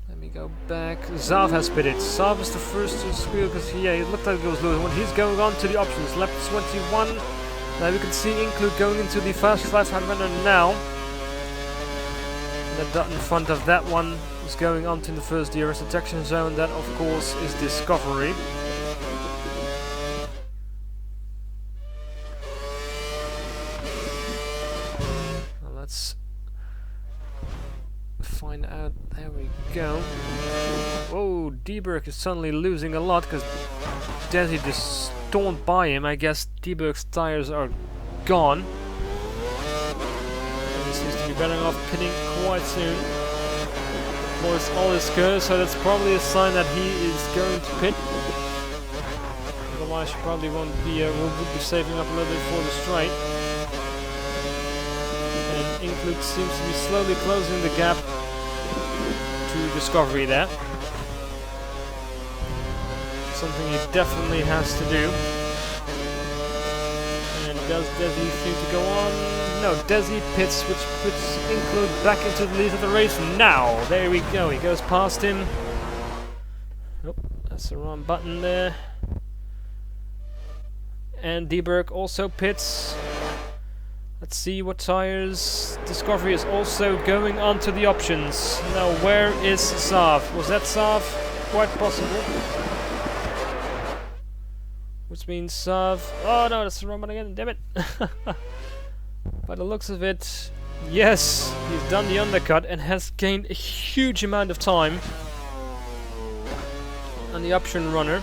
Let me go back. Zav has put it. Zav is the first to squeal because it looked like it was losing. When he's going on to the options, lap 21. Now we can see Include going into the fast 500 now. And the dot in front of that one is going on to the first DRS detection zone. That, of course, is Discovery. Let's find out. There we go. Whoa, Dieberg is suddenly losing a lot because Desi just stormed by him. I guess Dieberg's tires are gone. And he seems to be better off pitting quite soon. Lost all his curves, so that's probably a sign that he is going to pit. Otherwise, he probably won't be. Will be saving up a little bit for the straight. Include seems to be slowly closing the gap to Discovery there. Something he definitely has to do. And does Desi seem to go on? No, Desi pits, which puts Include back into the lead of the race now. There we go, he goes past him. Oh, that's the wrong button there. and Dieberg also pits. Let's see what tires. Discovery is also going on to the options. Now, where is Sav? Was that Sav? Quite possible. Which means Sav. Oh no, that's the wrong one again. Damn it. By the looks of it, yes, he's done the undercut and has gained a huge amount of time on the option runner.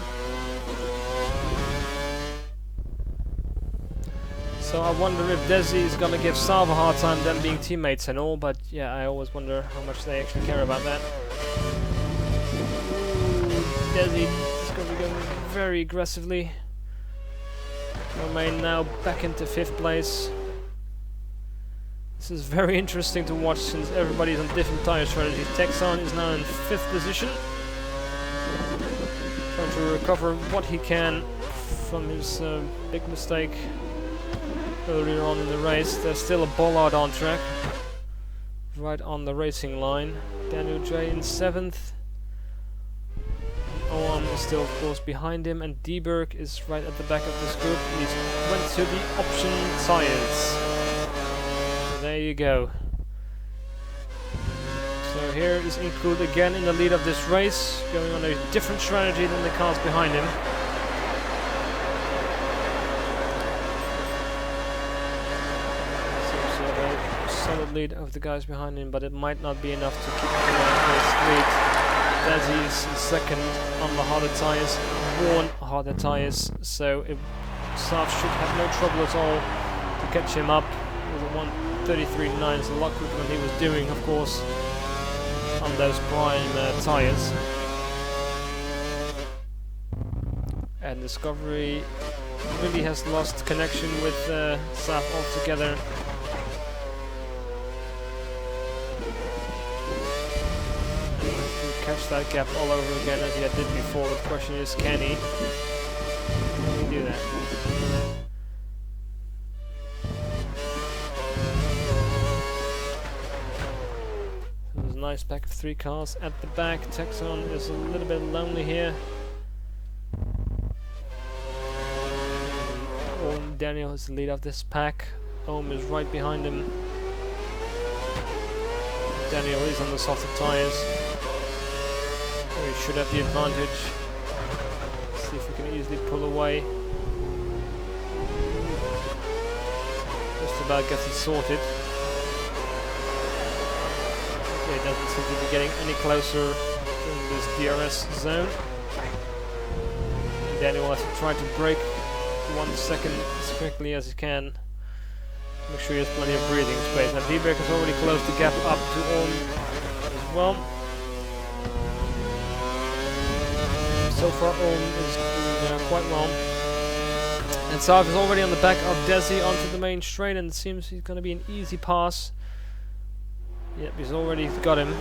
So I wonder if Desi is gonna give Sav a hard time, them being teammates and all, but yeah, I always wonder how much they actually care about that. Ooh, Desi is gonna be going very aggressively. Romain now back into 5th place. This is very interesting to watch since everybody's on different tire strategies. Texan is now in 5th position, trying to recover what he can from his big mistake earlier on in the race. There's still a bollard on track, right on the racing line. Daniel J in 7th. Oam is still, of course, behind him, and Dieberg is right at the back of this group. He went to the option tires. There you go. So here is Incoot again in the lead of this race, going on a different strategy than the cars behind him. Seems to have a solid lead of the guys behind him, but it might not be enough to keep this lead. Desi is second on the harder tyres, worn harder tyres, so Sav should have no trouble at all to catch him up with a 1:33.9. It's a lot quicker than he was doing, of course, on those prime tyres. And Discovery really has lost connection with Sav altogether. Catch that gap all over again as he did before. The question is, can he? Can he do that? There's a nice pack of 3 cars at the back. Texan is a little bit lonely here. Daniel is the lead of this pack. Ohm is right behind him. Daniel is on the softer tyres. We should have the advantage. Let's see if we can easily pull away. Just about gets it sorted. Okay, it doesn't seem to be getting any closer in this DRS zone. And Daniel has to try to break 1 second as quickly as he can. Make sure he has plenty of breathing space. Now Dieberg has already closed the gap up to Orm as well. So far Orm is doing quite well. And Sav is already on the back of Desi onto the main straight, and it seems he's going to be an easy pass. Yep, he's already got him.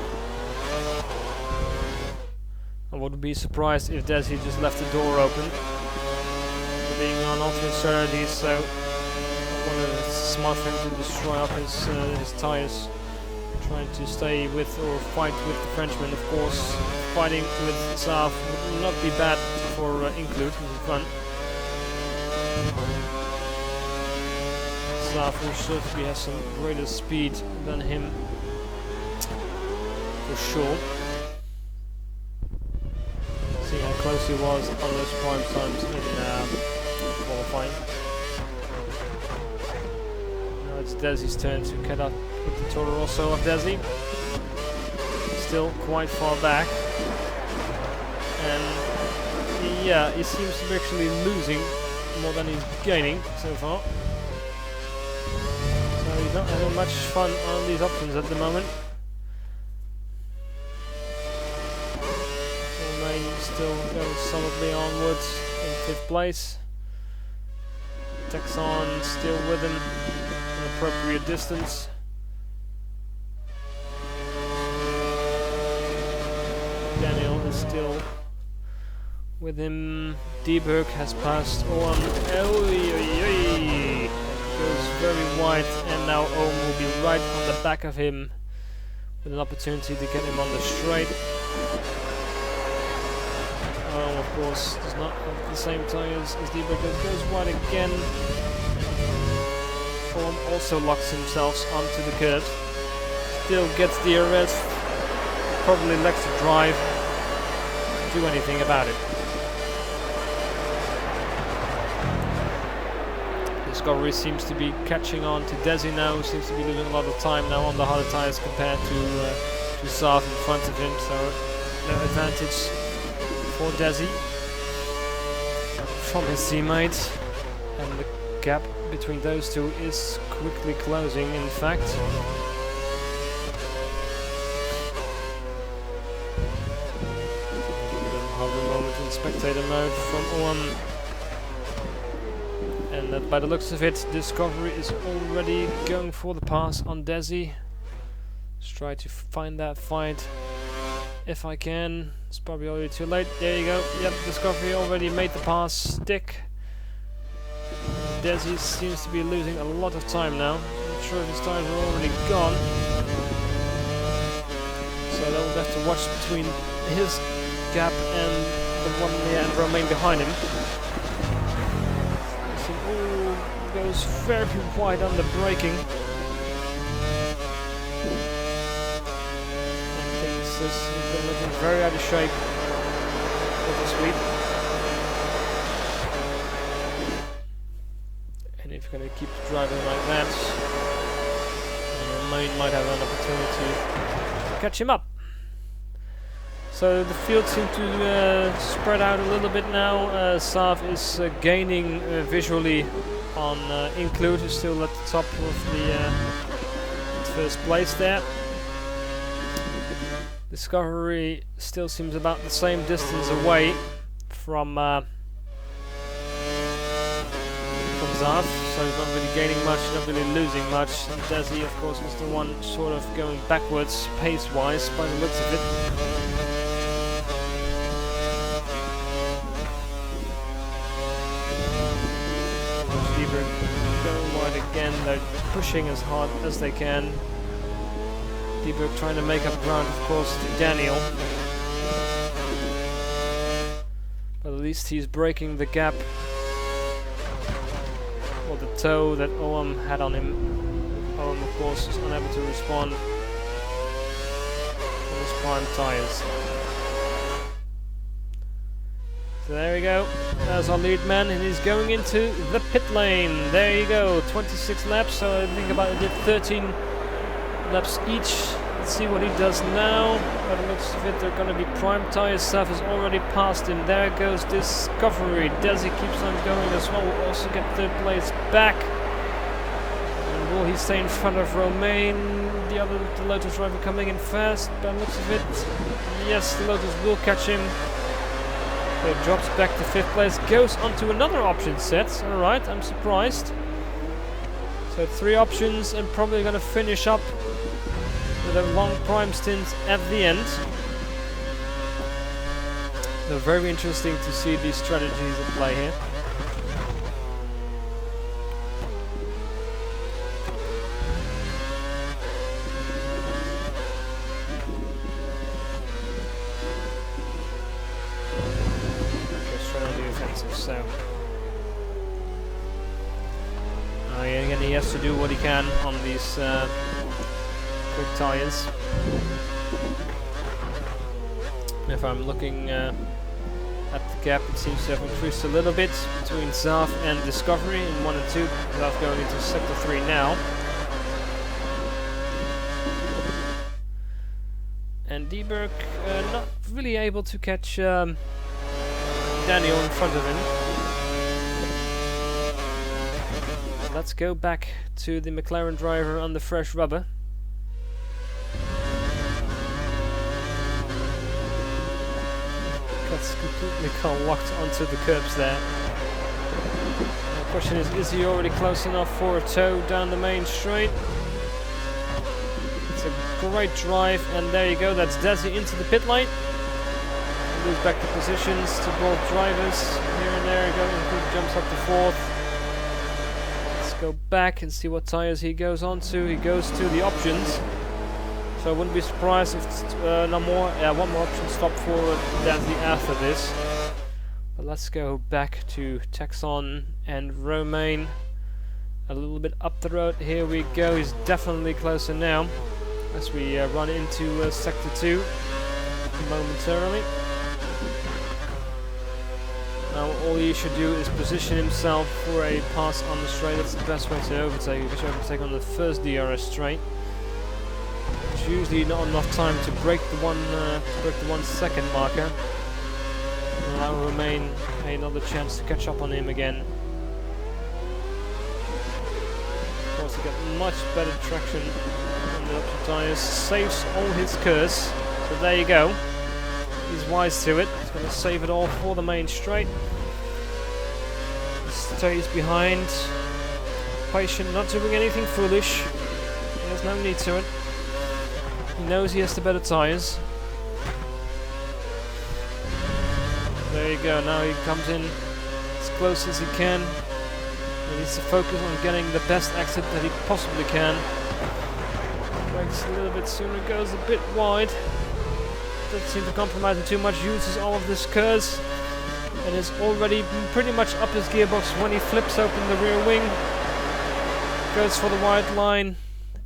I wouldn't be surprised if Desi just left the door open. Being on alternate strategies, so I wonder if it's smart for him to destroy up his tyres. Trying to stay with or fight with the Frenchman, of course. Fighting with Sav would not be bad for Include, in front. Sav will certainly have some greater speed than him, for sure. See how close he was on those prime times in qualifying. Now it's Desi's turn to cut up with the Toro Rosso of Desi. Still quite far back. And yeah, he seems to be actually losing more than he's gaining so far. So he's not having much fun on these options at the moment. Still going solidly onwards in 5th place. Texan still with him an appropriate distance. Daniel is still with him. Dieberg has passed on. Goes very wide, and now Ohm will be right on the back of him with an opportunity to get him on the straight. Of course, does not have the same tyres as Dieberg. Goes wide again. Form also locks themselves onto the curb. Still gets the arrest. Probably lacks the drive to do anything about it. Discovery seems to be catching on to Desi now. Seems to be losing a lot of time now on the harder tyres compared to Sav in front of him. So no advantage for Desi from his teammates, and the gap between those two is quickly closing, in fact. Hover moment in spectator mode from Owen, and that, by the looks of it, Discovery is already going for the pass on Desi. Let's try to find that fight if I can. It's probably already too late. There you go. Yep, Discovery already made the pass stick. Desi seems to be losing a lot of time now. I'm not sure if his tires are already gone. So they'll have to watch between his gap and the one and Romain behind him. Oh, goes very wide on the braking. He's been looking very out of shape for this week. And if you're going to keep driving like that, Romain might have an opportunity to catch him up. So the field seems to spread out a little bit now. Sav is gaining visually on Include, who's still at the top of the first place there. Discovery still seems about the same distance away from Zav, so he's not really gaining much, not really losing much. Desi, of course, is the one sort of going backwards pace-wise by the looks of it. Dieberg going wide again. They're pushing as hard as they can. Dieberg trying to make up ground, of course, to Daniel. But at least he's breaking the gap, or the toe that Oam had on him. Oam, of course, is unable to respond on his prime tires. So there we go. There's our lead man, and he's going into the pit lane. There you go. 26 laps. So I think about it did 13 laps each. Let's see what he does now. By the looks of it, they're going to be prime tires. Sav has already passed him. There goes Discovery. Desi keeps on going as well. Will also get third place back. And will he stay in front of Romain? The Lotus driver coming in fast. By the looks of it, yes, the Lotus will catch him. So it drops back to 5th place. Goes onto another option set. Alright, I'm surprised. So 3 options, and probably going to finish up with a long prime stint at the end. So very interesting to see these strategies at play here. Just trying to do offensive, so again, he has to do what he can on these quick tires. If I'm looking at the gap, it seems to have increased a little bit between Zav and Discovery in 1 and 2. Zav going into sector 3 now. And Dieberg not really able to catch Daniel in front of him. Let's go back to the McLaren driver on the fresh rubber. That's completely locked onto the curbs there. The question is he already close enough for a toe down the main straight? It's a great drive, and there you go, that's Desi into the pit lane. Moves back the positions to both drivers. Here and there, going, jumps up to 4th. Go back and see what tires he goes on to. He goes to the options, so I wouldn't be surprised if one more option stop for Desi after this. But let's go back to Texon and Romain. A little bit up the road. Here we go. He's definitely closer now as we run into Sector 2 momentarily. Now all he should do is position himself for a pass on the straight. That's the best way to overtake. You should overtake on the first DRS straight. It's usually not enough time to break the 1 second marker. And allow Romain another chance to catch up on him again. Of course, he got much better traction on the opposite tyres. Saves all his curse. So there you go. He's wise to it. He's going to save it all for the main straight. Stays behind. Patient, not doing anything foolish. There's no need to it. He knows he has the better tyres. There you go. Now he comes in as close as he can. He needs to focus on getting the best exit that he possibly can. Brakes a little bit sooner, goes a bit wide. Doesn't seem to compromise him too much, uses all of this curse and is already pretty much up his gearbox when he flips open the rear wing. Goes for the wide line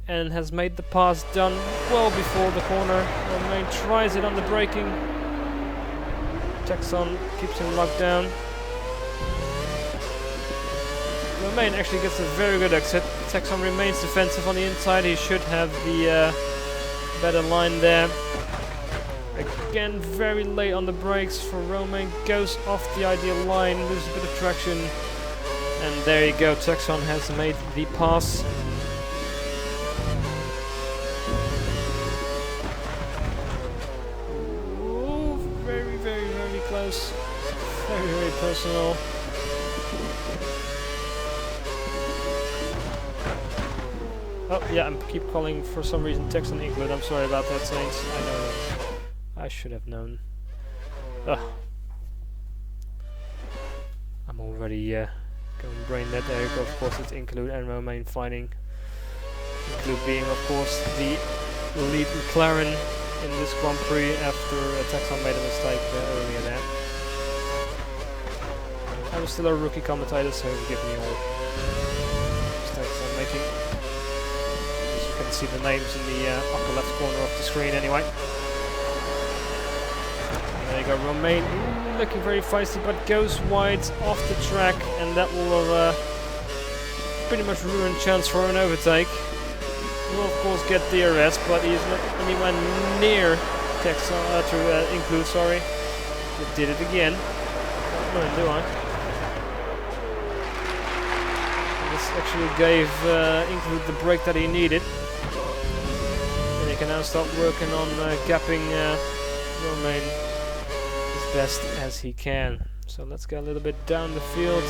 and has made the pass done well before the corner. Romain tries it on the braking. Texon keeps him locked down. Romain actually gets a very good exit. Texon remains defensive on the inside. He should have the better line there. Again, very late on the brakes for Romain. Goes off the ideal line, loses a bit of traction. And there you go, Texon has made the pass. Ooh, very, very, very close. Very, very personal. Oh, yeah, I keep calling for some reason Texon England. I'm sorry about that, Saints. I know that. I should have known. Ugh. I'm already going brain dead. There you go. Of course, it's Include and Romain fighting. Include being, of course, the lead McLaren in this Grand Prix after Texon made a mistake earlier there. I was still a rookie commentator, so forgive me all mistakes I'm making. As you can see the names in the upper left corner of the screen anyway. There you go, Romain looking very feisty, but goes wide off the track, and that will pretty much ruin chance for an overtake. He will of course get DRS, but he's not anywhere near Texon to Include. Sorry, I did it again. Don't do I? And this actually gave Include the break that he needed, and he can now start working on gapping Romain best as he can. So let's get a little bit down the field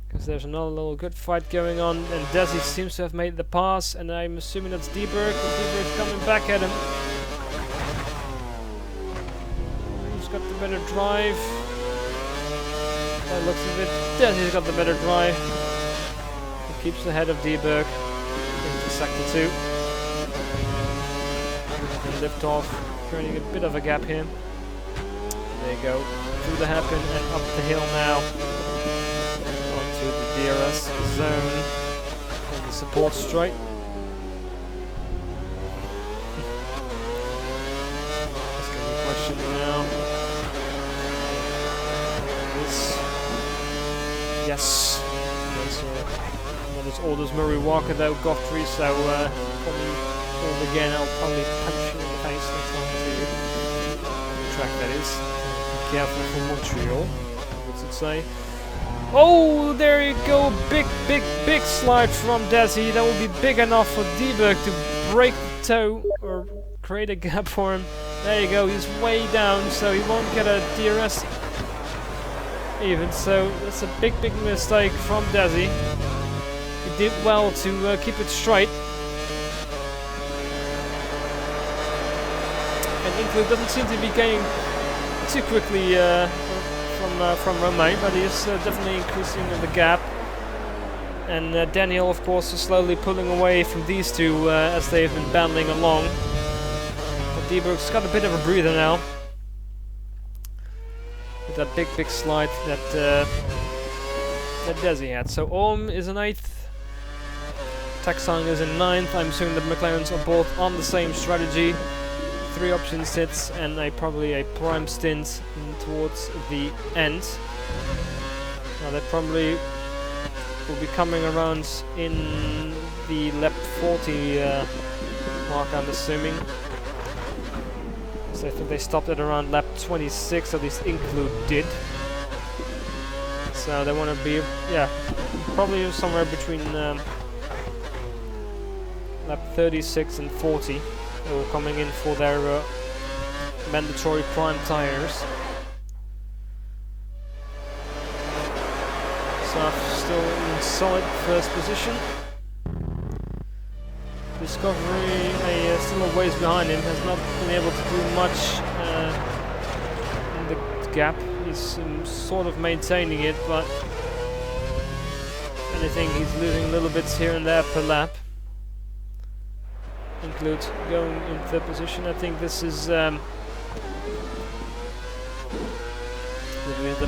because there's another little good fight going on, and Desi seems to have made the pass, and I'm assuming that's Dieberg. Dieberg's coming back at him. Who's got the better drive? By the looks of it, Desi's got the better drive. He keeps ahead of Dieberg into Sector 2. And lift off, creating a bit of a gap here. There you go, through the hairpin and up the hill now onto the DRS zone on the support straight. Asking the question now. Yes. Not as old as Murray Walker though, Gottfried, so probably old again. I'll probably punch you in the face next time I see you. On the track, that is. Careful for Montreal, what's it say? Oh, there you go, big slide from Desi. That will be big enough for Dieberg to break the toe or create a gap for him. There you go, he's way down, so he won't get a DRS even. So that's a big mistake from Desi. He did well to keep it straight. And Include doesn't seem to be gaining too quickly from Romain, but he is definitely increasing the gap. And Daniel, of course, is slowly pulling away from these two as they've been battling along. But Dieberg's got a bit of a breather now. that big slide that that Desi had. So Orm is in 8th, Texan is in 9th. I'm assuming the McLarens are both on the same strategy. 3 option sits and probably a prime stint towards the end. Now they probably will be coming around in the lap 40 mark, I'm assuming. So I think they stopped at around lap 26, at least Include did. So they want to be, yeah, probably somewhere between lap 36 and 40. They were coming in for their mandatory prime tires. So still in solid first position. Discovery still a ways behind him, has not been able to do much in the gap. He's sort of maintaining it, but if anything, he's losing little bits here and there per lap. Include going in 3rd position. I think this is that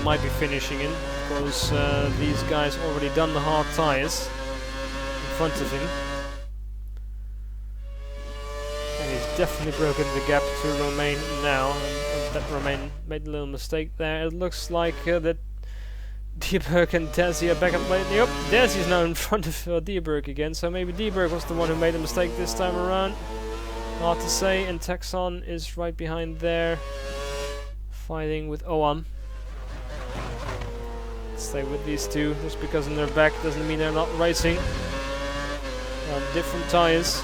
might be finishing in, because these guys already done the hard tires in front of him. Definitely broken the gap to Romain now, and that Romain made a little mistake there. It looks like that Dieberg and Desi are back up late. Yep, Desi is now in front of Dieberg again, so maybe Dieberg was the one who made a mistake this time around. Hard to say, and Texan is right behind there, fighting with Oam. Stay with these two, just because in their back doesn't mean they're not racing. They're on different tires.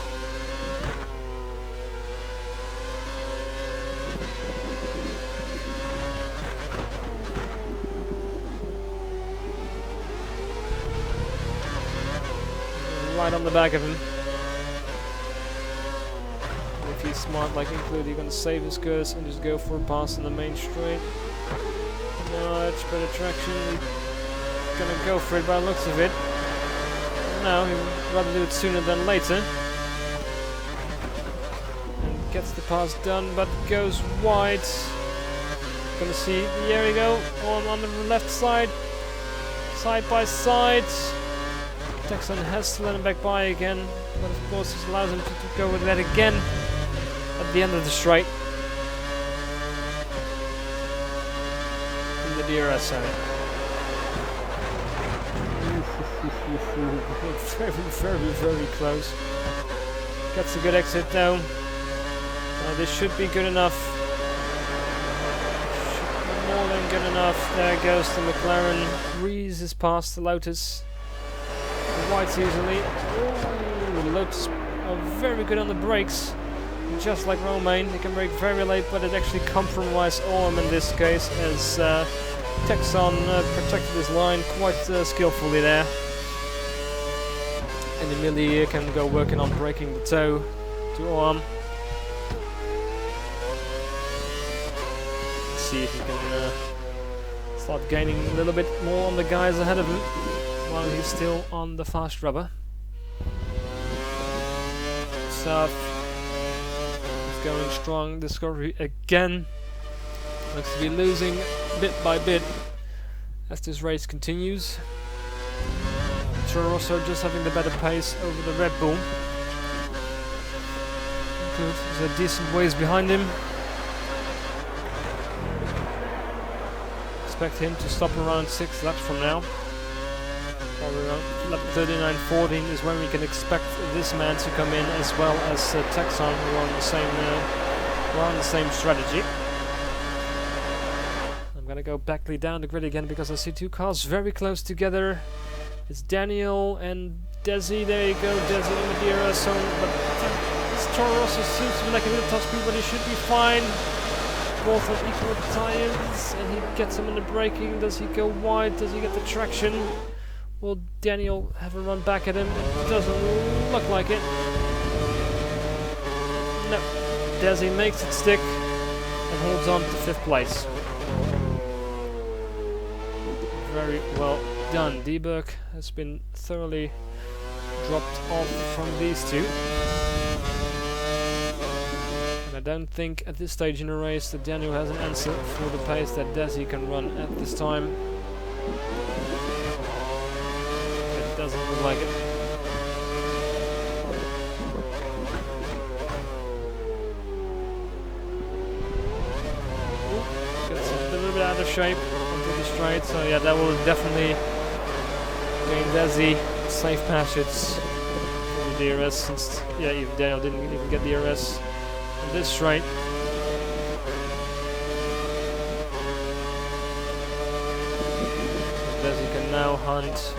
Right on the back of him. If he's smart like Include, he's going to save his curse and just go for a pass in the main straight. Much better traction. He's going to go for it by the looks of it. No, he'd rather do it sooner than later. And gets the pass done, but goes wide. Gonna see, there we go, on the left side. Side by side. Texan has to let him back by again, but of course this allows him to go with that again at the end of the straight. In the DRS side. Very close. Gets a good exit though. This should be good enough. Should be more than good enough. There goes the McLaren. Breezes past the Lotus. Quite easily. Ooh, Lotus are very good on the brakes. Just like Romain, they can brake very late, but it actually compromised Orm in this case, as Texan protected his line quite skillfully there. And Emilio can go working on breaking the toe to Orm. Let's see if he can start gaining a little bit more on the guys ahead of him while he's still on the fast rubber. Stuff is going strong. Discovery again looks to be losing bit by bit as this race continues. Toro Rosso just having the better pace over the Red Bull. Good, there's a decent ways behind him. Expect him to stop around 6 laps from now. Probably around lap 39-14 is when we can expect this man to come in, as well as Texan, who are on the same strategy. I'm gonna go backly down the grid again because I see two cars very close together. It's Daniel and Desi. There you go, Desi and Madeira. So, but this Toro Rosso seems to be like a little top speed, but he should be fine. Both have equal tires, and he gets him in the braking. Does he go wide? Does he get the traction? Will Daniel have a run back at him? It doesn't look like it. No. Desi makes it stick and holds on to 5th place. Very well done. Dieberg has been thoroughly dropped off from these two. And I don't think at this stage in the race that Daniel has an answer for the pace that Desi can run at this time. It doesn't look like it. Gets a little bit out of shape onto the straight, so yeah, that will definitely gain Desi safe passage for the DRS, since yeah, even Daniel didn't even get DRS on this straight. Desi can now hunt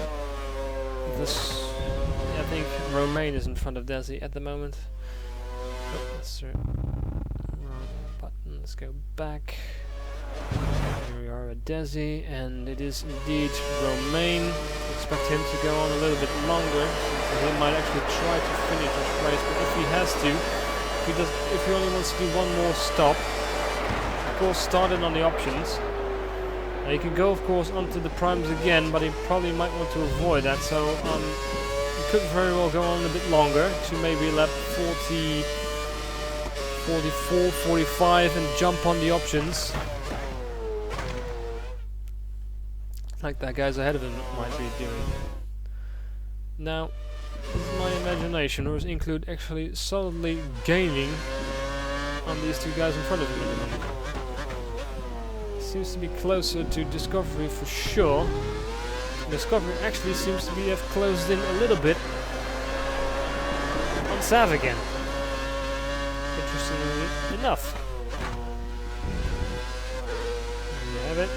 this. I think Romain is in front of Desi at the moment. Oh, that's the wrong button. Let's go back. Here we are at Desi, and it is indeed Romain. Expect him to go on a little bit longer, so he might actually try to finish this race. But if he has to, if he only wants to do one more stop, of course, started on the options. He can go, of course, onto the primes again, but he probably might want to avoid that. So he could very well go on a bit longer to maybe lap 40, 44, 45, and jump on the options. Like that guys ahead of him might be doing. Now, is my imagination, or is Include actually solidly gaining on these two guys in front of him at the moment? Seems to be closer to Discovery for sure. Discovery actually seems to have closed in a little bit on Sav again. Interestingly enough. There you have it.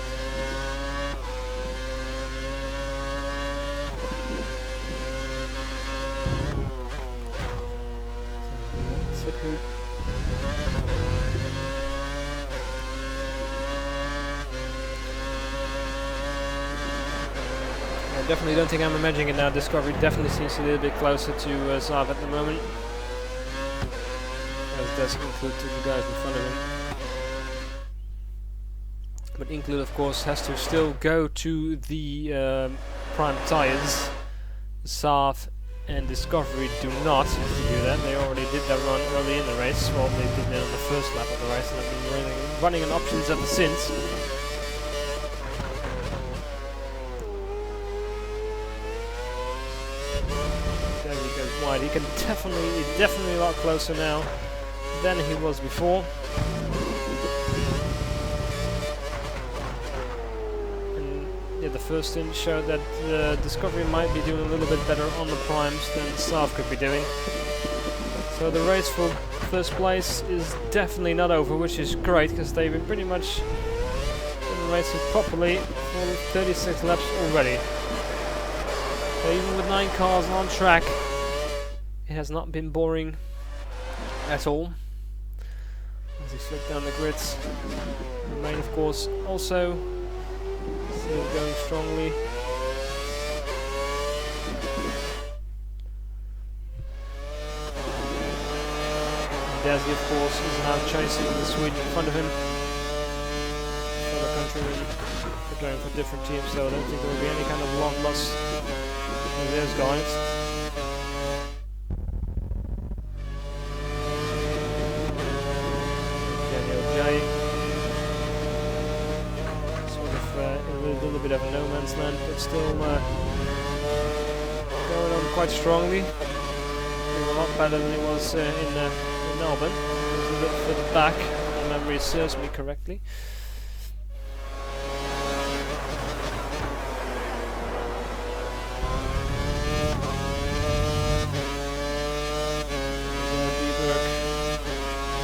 I definitely don't think I'm imagining it now. Discovery definitely seems a little bit closer to Sav at the moment. As does Include to the guys in front of him. But Include, of course, has to still go to the prime tires. Sav and Discovery do not have to do that. They already did that run early in the race. Well, they did that on the first lap of the race, and have been running on options ever since. There he goes wide. He can definitely a lot closer now than he was before. The first stint showed that Discovery might be doing a little bit better on the primes than Sav could be doing. So the race for first place is definitely not over, which is great, because they've been pretty much racing properly for 36 laps already. So even with 9 cars on track, it has not been boring at all. As he flicked down the grids. Romain, of course, also still going strongly. Desi, of course, is now chasing the Swede in front of him. Other countrymen are going for different teams, so I don't think there will be any kind of long loss with those guys. A little bit of a no man's land, but still going on quite strongly. Doing a lot better than it was in Melbourne. It was a little bit back, if my memory serves me correctly.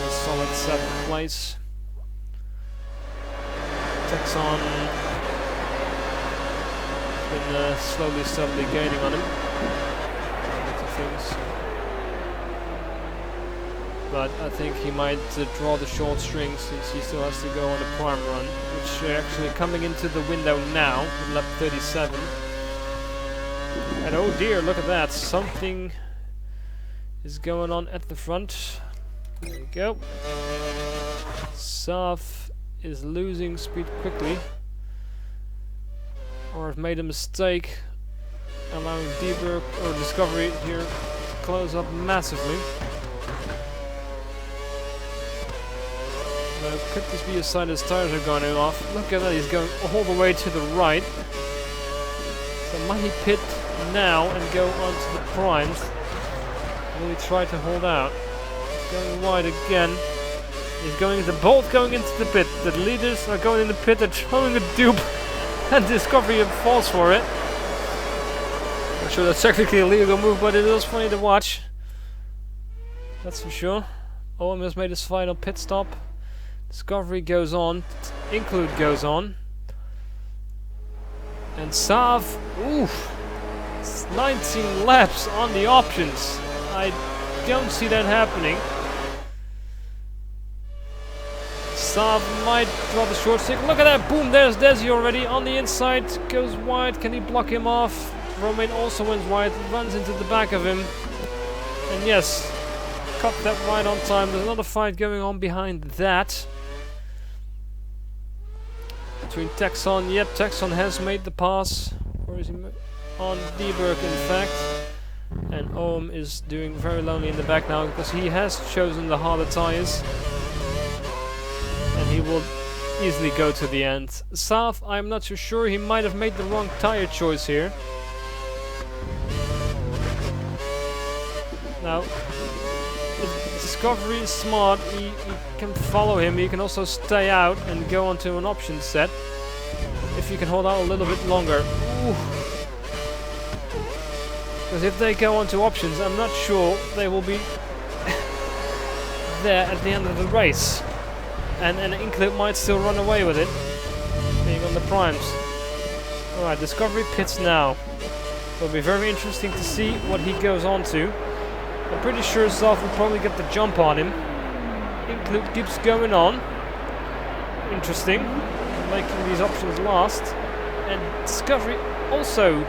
A solid 7th place. Texon been slowly gaining on him. Things. But I think he might draw the short string, since he still has to go on a prime run, which actually coming into the window now with lap 37. And oh dear, look at that, something is going on at the front. There you go. Sav is losing speed quickly, or have made a mistake, allowing Dieberg or Discovery here to close up massively. Now, could this be a sign his tires are going off? Look at that, he's going all the way to the right. So might he pit now and go onto the primes? Will he try to hold out? He's going wide again. He's going, they're both going into the pit. The leaders are going in the pit, they're throwing a dupe, and Discovery falls for it. I'm sure that's technically a legal move, but it is funny to watch. That's for sure. Owen has made his final pit stop. Discovery goes on. Include goes on. And Sav, oof, 19 laps on the options. I don't see that happening. Saab might draw the short stick. Look at that, boom, there's Desi already on the inside, goes wide, can he block him off? Romain also went wide, runs into the back of him. And yes, cut that right on time. There's another fight going on behind that. Between Texon, yep, Texon has made the pass. Or is he on Dieberg in fact. And Ohm is doing very lonely in the back now because he has chosen the harder tires. And he will easily go to the end. Saaf, I'm not so sure, he might have made the wrong tire choice here. Now, if Discovery is smart, he can follow him, he can also stay out and go onto an option set. If you can hold out a little bit longer. Because if they go onto options, I'm not sure they will be there at the end of the race. And Inklet might still run away with it, being on the primes. Alright, Discovery pits now. It'll be very interesting to see what he goes on to. I'm pretty sure Zaf will probably get the jump on him. Inklet keeps going on. Interesting. Making these options last. And Discovery also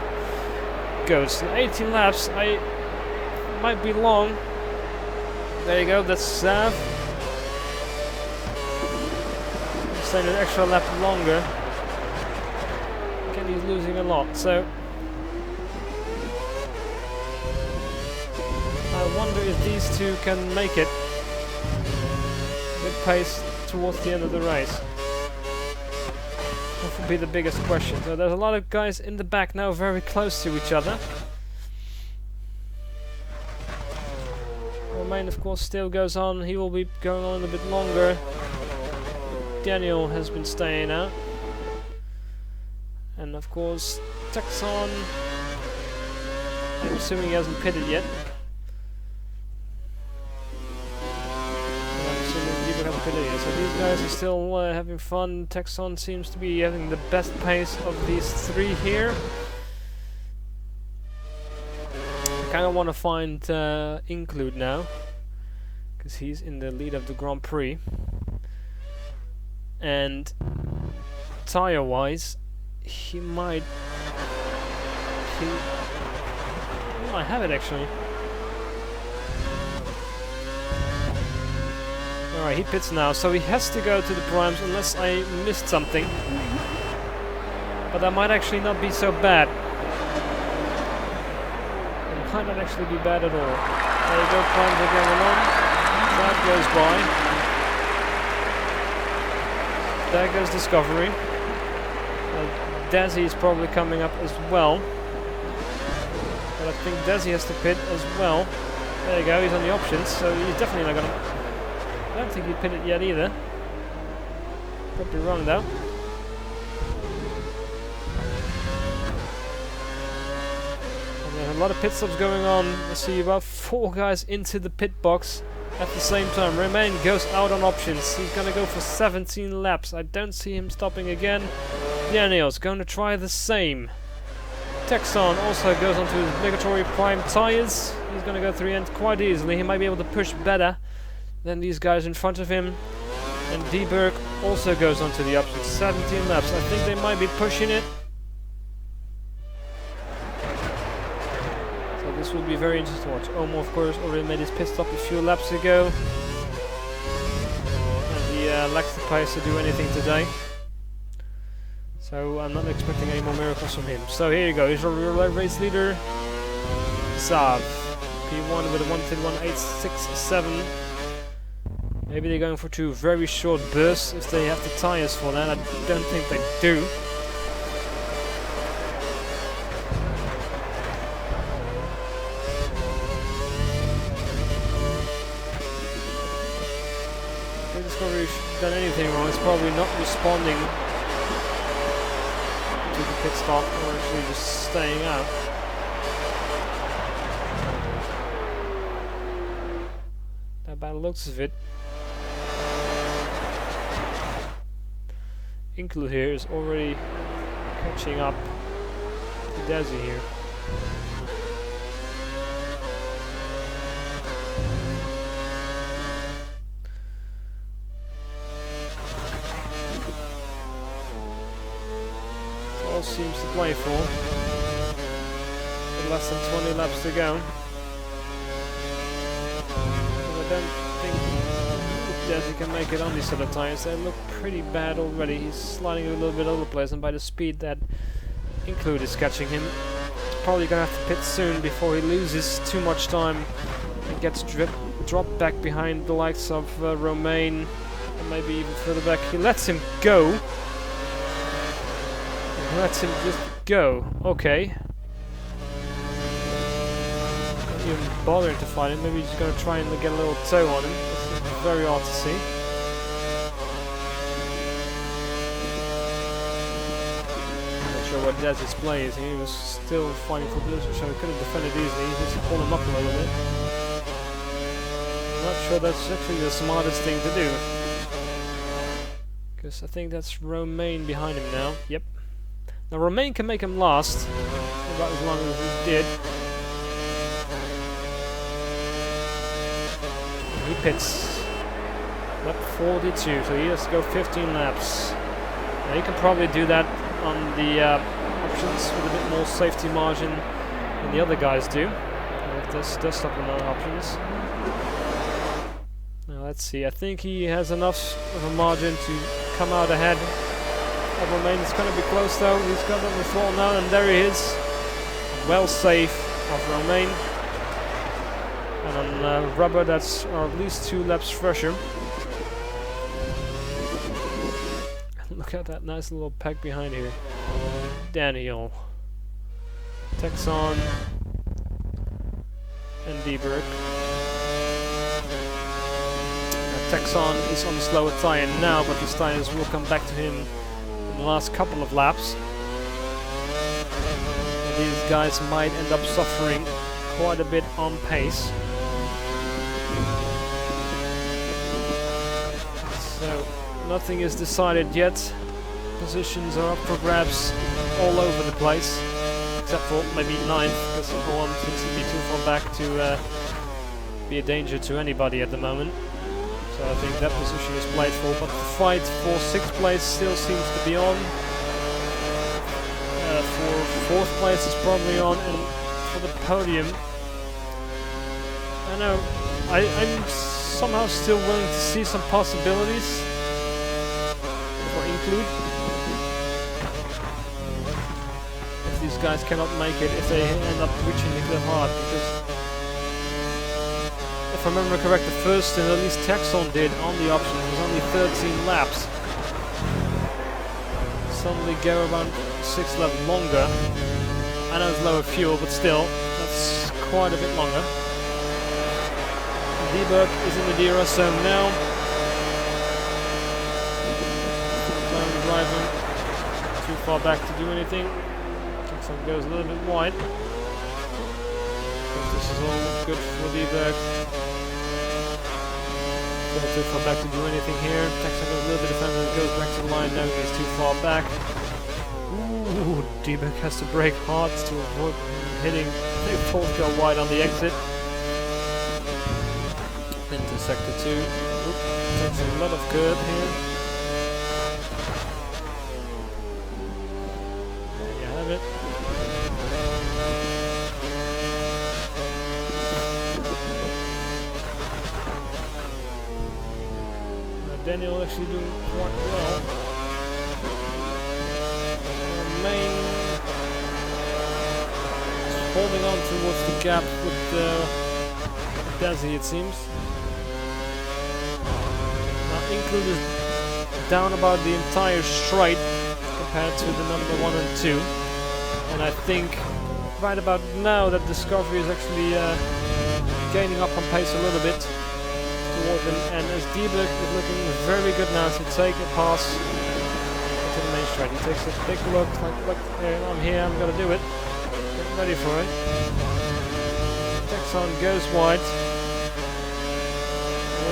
goes. 18 laps. Might be long. There you go, that's Zaf. Staying an extra lap longer. Again, he's losing a lot, so I wonder if these two can make it with pace towards the end of the race. That will be the biggest question. So there's a lot of guys in the back now very close to each other. Romain of course still goes on, he will be going on a bit longer. Daniel has been staying out. And of course, Texon, I'm assuming he hasn't pitted yet. I'm assuming people haven't pitted yet. So these guys are still having fun. Texon seems to be having the best pace of these three here. I kind of want to find Include now, because he's in the lead of the Grand Prix. And tire-wise, he might have it actually. Alright, he pits now, so he has to go to the primes unless I missed something. But that might actually not be so bad. It might not actually be bad at all. There you go, primes are going on. That goes by. There goes Discovery. Desi is probably coming up as well. But I think Desi has to pit as well. There you go, he's on the options, so he's definitely not gonna... I don't think he pitted yet either. Could be wrong though. And there's a lot of pit stops going on. I see about 4 guys into the pit box at the same time. Romain goes out on options. He's gonna go for 17 laps. I don't see him stopping again. Daniel's going to try the same. Texon also goes onto his obligatory prime tires. He's gonna go through the end quite easily. He might be able to push better than these guys in front of him. And Dieberg also goes onto the options. 17 laps. I think they might be pushing it. This will be very interesting to watch. Omo, of course, already made his pit stop a few laps ago. And he lacks the pace to do anything today. So I'm not expecting any more miracles from him. So here you go, he's our race leader, Saab. P1 with a 1:10.1.867. Maybe they're going for 2 very short bursts if they have the tires for that. I don't think they do. It's probably done anything wrong. It's probably not responding to the pit stop, or actually just staying out. Now, by the looks of it, Include here is already catching up to Desi here. All seems to play for. With less than 20 laps to go. And I don't think Desi can make it on these sort of tires. They look pretty bad already. He's sliding a little bit over the place, and by the speed that Include is catching him, probably gonna have to pit soon before he loses too much time and gets dropped back behind the likes of Romain, and maybe even further back. He lets him go. Lets him just go. Okay. Not even bothering to fight him. Maybe he's going to try and get a little toe on him. That's very odd to see. I'm not sure what Desi's play is. He was still fighting for position, so he could have defended easily. He just pulled him up a little bit. I'm not sure that's actually the smartest thing to do. Because I think that's Romain behind him now. Yep. Now Romain can make him last, about as long as he did. He pits lap 42, so he has to go 15 laps. Now he can probably do that on the options with a bit more safety margin than the other guys do. If this does stop him on options. Now let's see, I think he has enough of a margin to come out ahead. Romain is going to be close though. He's got it on the floor now, and there he is. Well safe of Romain. And on rubber, that's at least 2 laps fresher. Look at that nice little pack behind here. Daniel, Texon, and Dieberg. Texon is on the slower tyre now, but his tyres will come back to him in the last couple of laps. And these guys might end up suffering quite a bit on pace. So nothing is decided yet. Positions are up for grabs all over the place, except for maybe 9th, because one seems to be too far back to be a danger to anybody at the moment. So I think that position is played for, but the fight for 6th place still seems to be on. For 4th place is probably on, and for the podium, I know, I'm somehow still willing to see some possibilities for Include. If these guys cannot make it, if they end up reaching the cliff hard, because if I remember correct, the first and at least Texon did on the option was only 13 laps. Suddenly go around 6 laps longer. I know it's lower fuel, but still, that's quite a bit longer. Dieberg is in the DRS zone now. Driving too far back to do anything. Texon goes a little bit wide. This is all good for Dieberg. Too far back to do anything here. Texon goes a little bit defended, goes back to the line. Now he's too far back. Ooh, Dieberg has to brake hard to avoid hitting. They both go wide on the exit. Into sector 2. Oop, takes a lot of curb here. There you have it. Daniel actually doing quite well. Romain is holding on towards the gap with Desi, it seems. Include is down about the entire straight compared to the number 1 and 2. And I think right about now that Discovery is actually gaining up on pace a little bit toward them, and as Dieberg is looking very good now to take a pass to the main straight. He takes a big look, like, look, I'm here, I'm gonna do it. Get ready for it. Texon goes wide.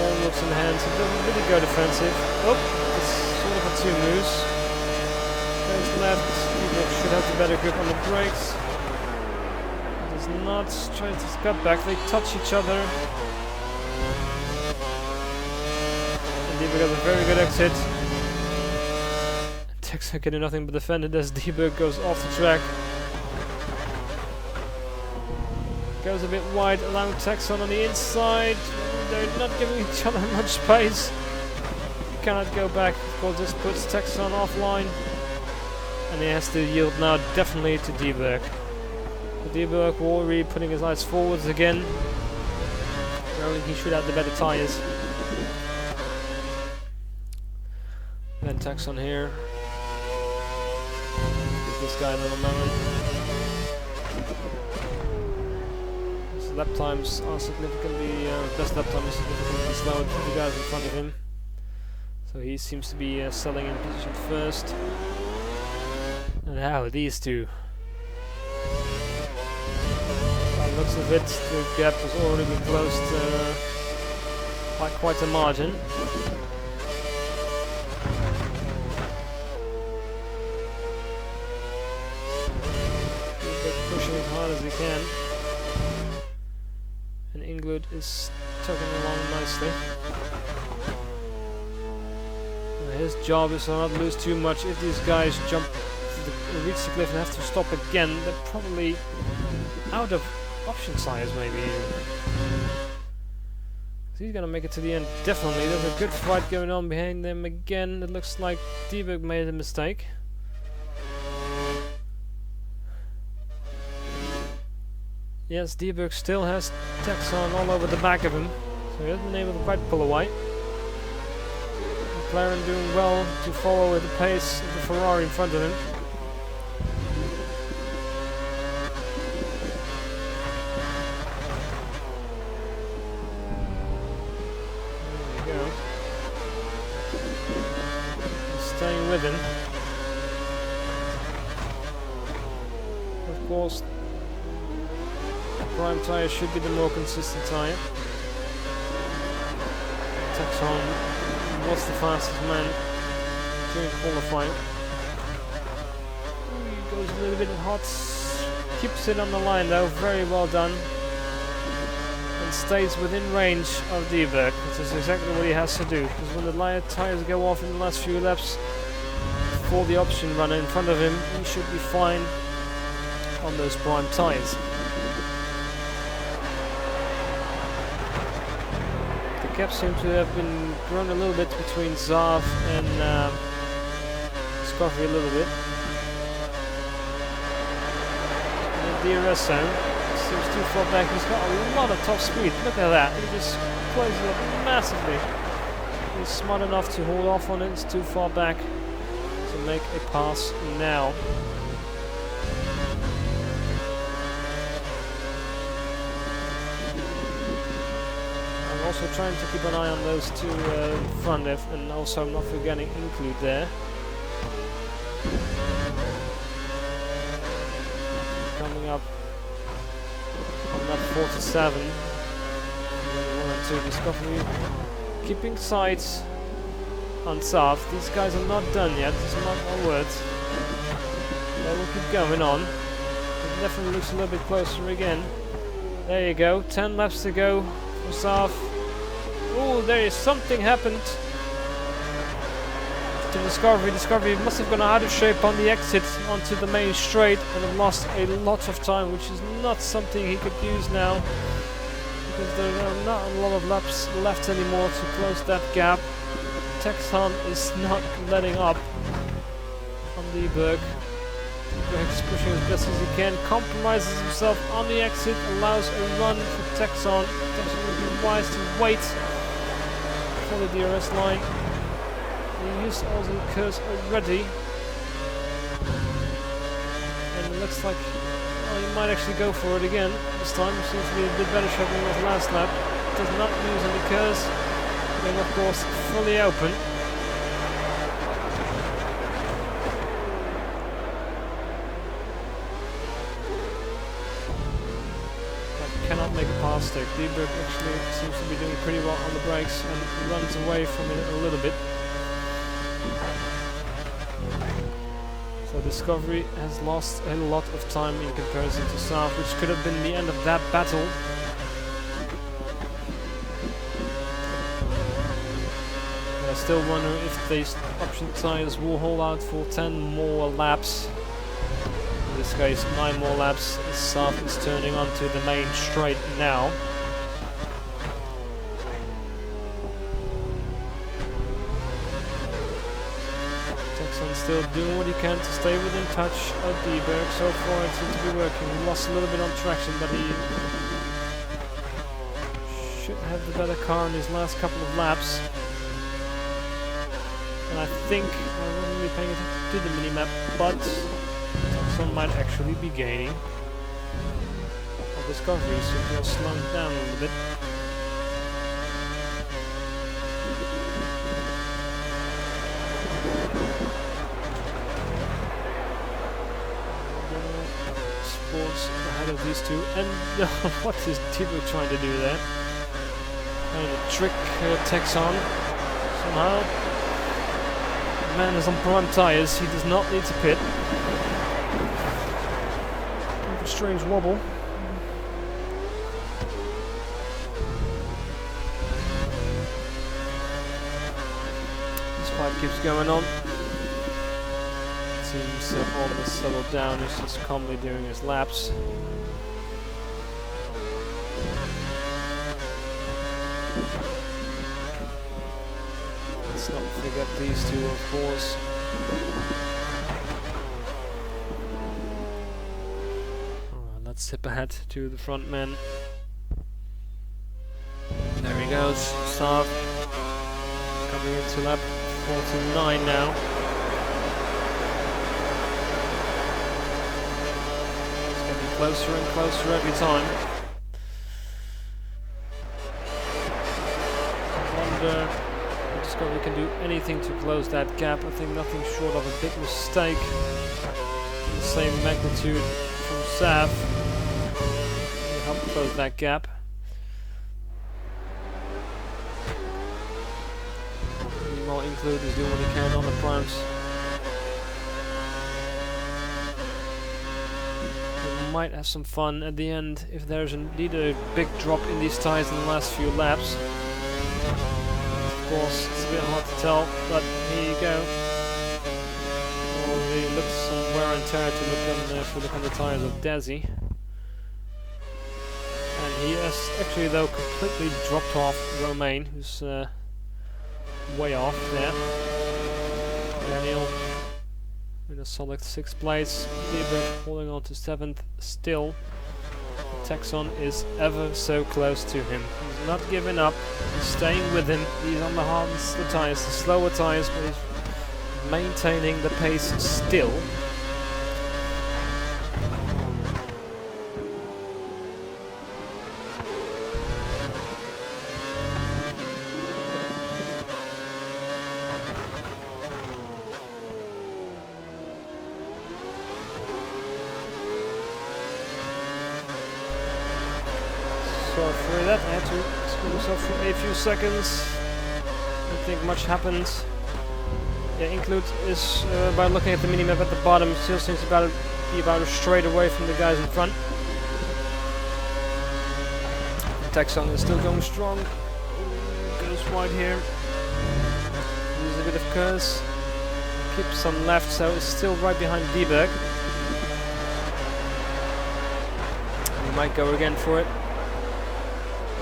All looks in hands, he doesn't really go defensive. Oh, it's sort of a 2 moves. Goes left, Dieberg should have the better grip on the brakes. Does not try to cut back, they touch each other. Dieberg has a very good exit. Texon getting nothing but defended as Dieberg goes off the track. Goes a bit wide, allowing Texon on the inside. They're not giving each other much space. He cannot go back, of course this puts Texon offline. And he has to yield now definitely to Dieberg. Dieberg already putting his eyes forwards again. Knowing he should have the better tyres. Then Texon here. Give this guy a little moment. His lap times are significantly, best lap time is significantly slower than the guys in front of him. So he seems to be selling in position first. And now these two. By the looks of it, the gap has already been closed by quite a margin. Pushing as hard as he can. And Ingrid is tugging along nicely. His job is to not lose too much. If these guys jump reach the cliff and have to stop again, they're probably out of option size maybe. So he's gonna make it to the end, definitely. There's a good fight going on behind them again. It looks like Dieberg made a mistake. Yes, Dieberg still has Texon all over the back of him, so he hasn't been able to quite pull away. McLaren doing well to follow at the pace of the Ferrari in front of him. There we go. He's staying with him. Of course, the prime tyre should be the more consistent tyre. Texon was the fastest man during qualifying. He goes a little bit hot, keeps it on the line though, very well done. And stays within range of Dieberg, which is exactly what he has to do. Because when the light tyres go off in the last few laps for the option runner in front of him, he should be fine on those prime tyres. The gap seems to have been grown a little bit between Zav and Discovery a little bit. And the DRS zone seems too far back. He's got a lot of top speed. Look at that. He just closes it up massively. He's smart enough to hold off on it. It's too far back to make a pass now. Also trying to keep an eye on those two front left, and also not forgetting Include there. Coming up on that 47. 1 and 2 Discovery. Keeping sights on South. These guys are not done yet, it's not my words. They will keep going on. It definitely looks a little bit closer again. There you go, 10 laps to go for South. Oh, there is something happened to Discovery. Discovery must have gone out of shape on the exit onto the main straight and have lost a lot of time, which is not something he could use now, because there are not a lot of laps left anymore to close that gap. Texon is not letting up on Dieberg. Dieberg is pushing as best as he can, compromises himself on the exit, allows a run for Texon. Texon would be wise to wait for the DRS line. He used all the curves already. And it looks like he might actually go for it again. This time it seems to be a bit better shot than it was last lap. Does not use any curves. Being of course fully open. Cannot make a pass stick. Dieberg actually seems to be doing pretty well on the brakes and runs away from it a little bit. So Discovery has lost a lot of time in comparison to Saab, which could have been the end of that battle. But I still wonder if these option tires will hold out for 10 more laps. In this case 9 more laps. Saab is turning onto the main straight now. Texan still doing what he can to stay within touch of Dieberg. So far it seems to be working. He lost a little bit on traction, but he should have the better car in his last couple of laps. And I think I wasn't really paying attention to the minimap, but Texan might actually be gaining. Discovery seems to have slowed down a little bit. Sports ahead of these two, and what is Dieberg trying to do there? Trying to trick Texan somehow. The man is on prime tires, he does not need to pit. A strange wobble. Keeps going on. Seems all of us settled down. He's just calmly doing his laps. Let's not forget these two, of course. Alright, let's zip ahead to the front man. There he goes, Saab coming into lap 49 now. It's getting closer and closer every time. I wonder if Discovery can do anything to close that gap. I think nothing short of a big mistake. The same magnitude from Saab will help close that gap. Include is doing what he can on the primes. We might have some fun at the end if there's indeed a big drop in these tires in the last few laps. Of course, it's a bit hard to tell, but here you go. Already looks some wear and tear to look on the tires of Desi. And he has actually though completely dropped off Romain, who's way off there. Daniel with a solid 6th place. Dieberg holding on to 7th still. Texan is ever so close to him. He's not giving up. He's staying with him. He's on the hardest of the tires, the slower tires, but he's maintaining the pace still. Sorry for that, I had to screw myself for a few seconds. I don't think much happened. Yeah, include is, by looking at the minimap at the bottom, it still seems to be about a straight away from the guys in front. Texan is still going strong. Goes wide here. Uses a bit of curves. Keeps some left, so it's still right behind Dieberg. He might go again for it.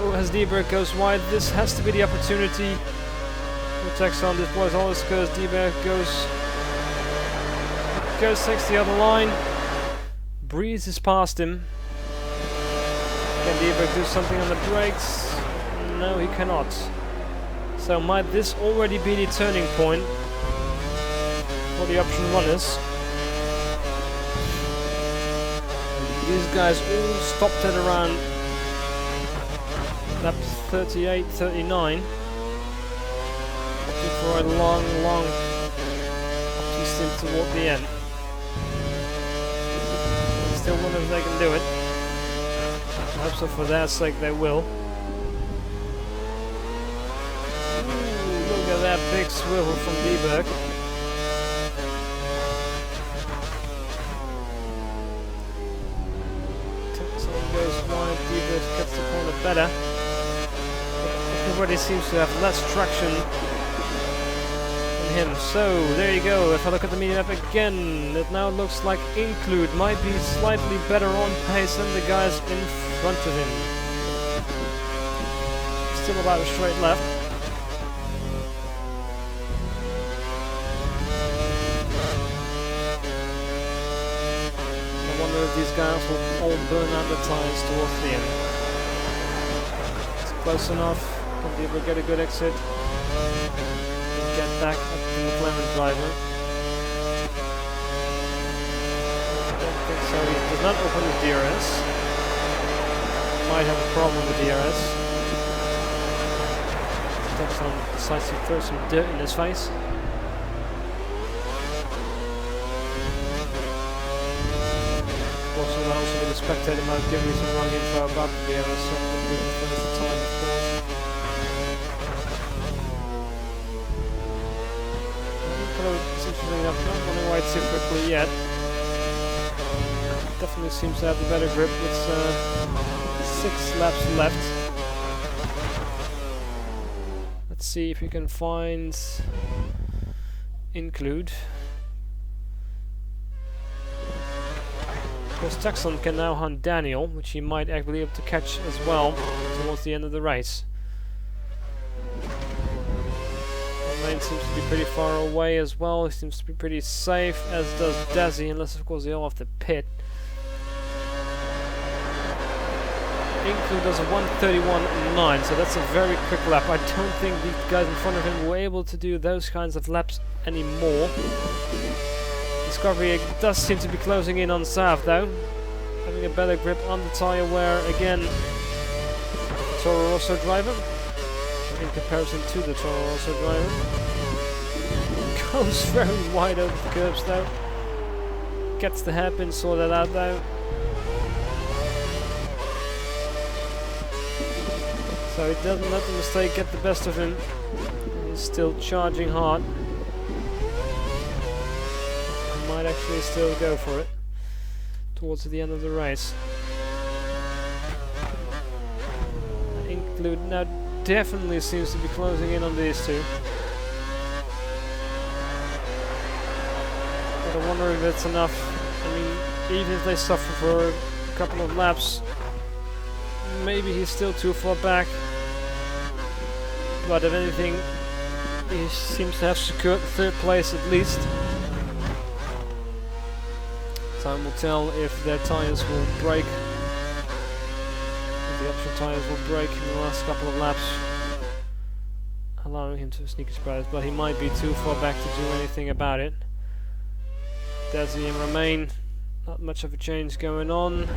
Oh, as Dieberg goes wide, this has to be the opportunity for Texan. This was all his curves. Dieberg takes the other line, breezes past him. Can Dieberg do something on the brakes? No, he cannot. So might this already be the turning point the option runners. And these guys all stopped at around lap 38, 39. Opting for a long stint toward the end. Still wonder if they can do it. I hope so, for their sake they will. Ooh, look at that big swivel from Dieberg. Texon goes wide, Dieberg gets the corner better. Everybody seems to have less traction than him. So, there you go. If I look at the media map again, it now looks like Include might be slightly better on pace than the guys in front of him. Still about a straight left. I wonder if these guys will all burn out the tires towards the end. It's close enough. Can Dieberg get a good exit? Get back at the McLaren driver. I don't think so. He does not open the DRS. Might have a problem with DRS. Texon decides to throw some dirt in his face. Of course, there might also be the spectator might give me some wrong info about the DRS, so I'm going to finish the time, of course. It's interesting enough, not running wide too quickly yet. Definitely seems to have the better grip with 6 laps left. Let's see if we can find Include. Of course, Texon can now hunt Daniel, which he might actually be able to catch as well towards the end of the race. Bahrein seems to be pretty far away as well. He seems to be pretty safe, as does Dazzy, unless of course they all have to pit. Include does a 1:31.9, so that's a very quick lap. I don't think the guys in front of him were able to do those kinds of laps anymore. Discovery does seem to be closing in on Sav though, having a better grip on the tyre wear again. Toro Rosso driver, in comparison to the Toro Rosso driver, goes very wide over the curbs though. Gets the hairpin sorted out though. So he doesn't let the mistake get the best of him. He's still charging hard. He might actually still go for it towards the end of the race. Include now definitely seems to be closing in on these two. But I wonder if it's enough. I mean, even if they suffer for a couple of laps, maybe he's still too far back. But if anything, he seems to have secured third place at least. Time will tell if their tyres will break. If the optional tyres will break in the last couple of laps, allowing him to sneak his prize, but he might be too far back to do anything about it. Dazzy and Romain, not much of a change going on.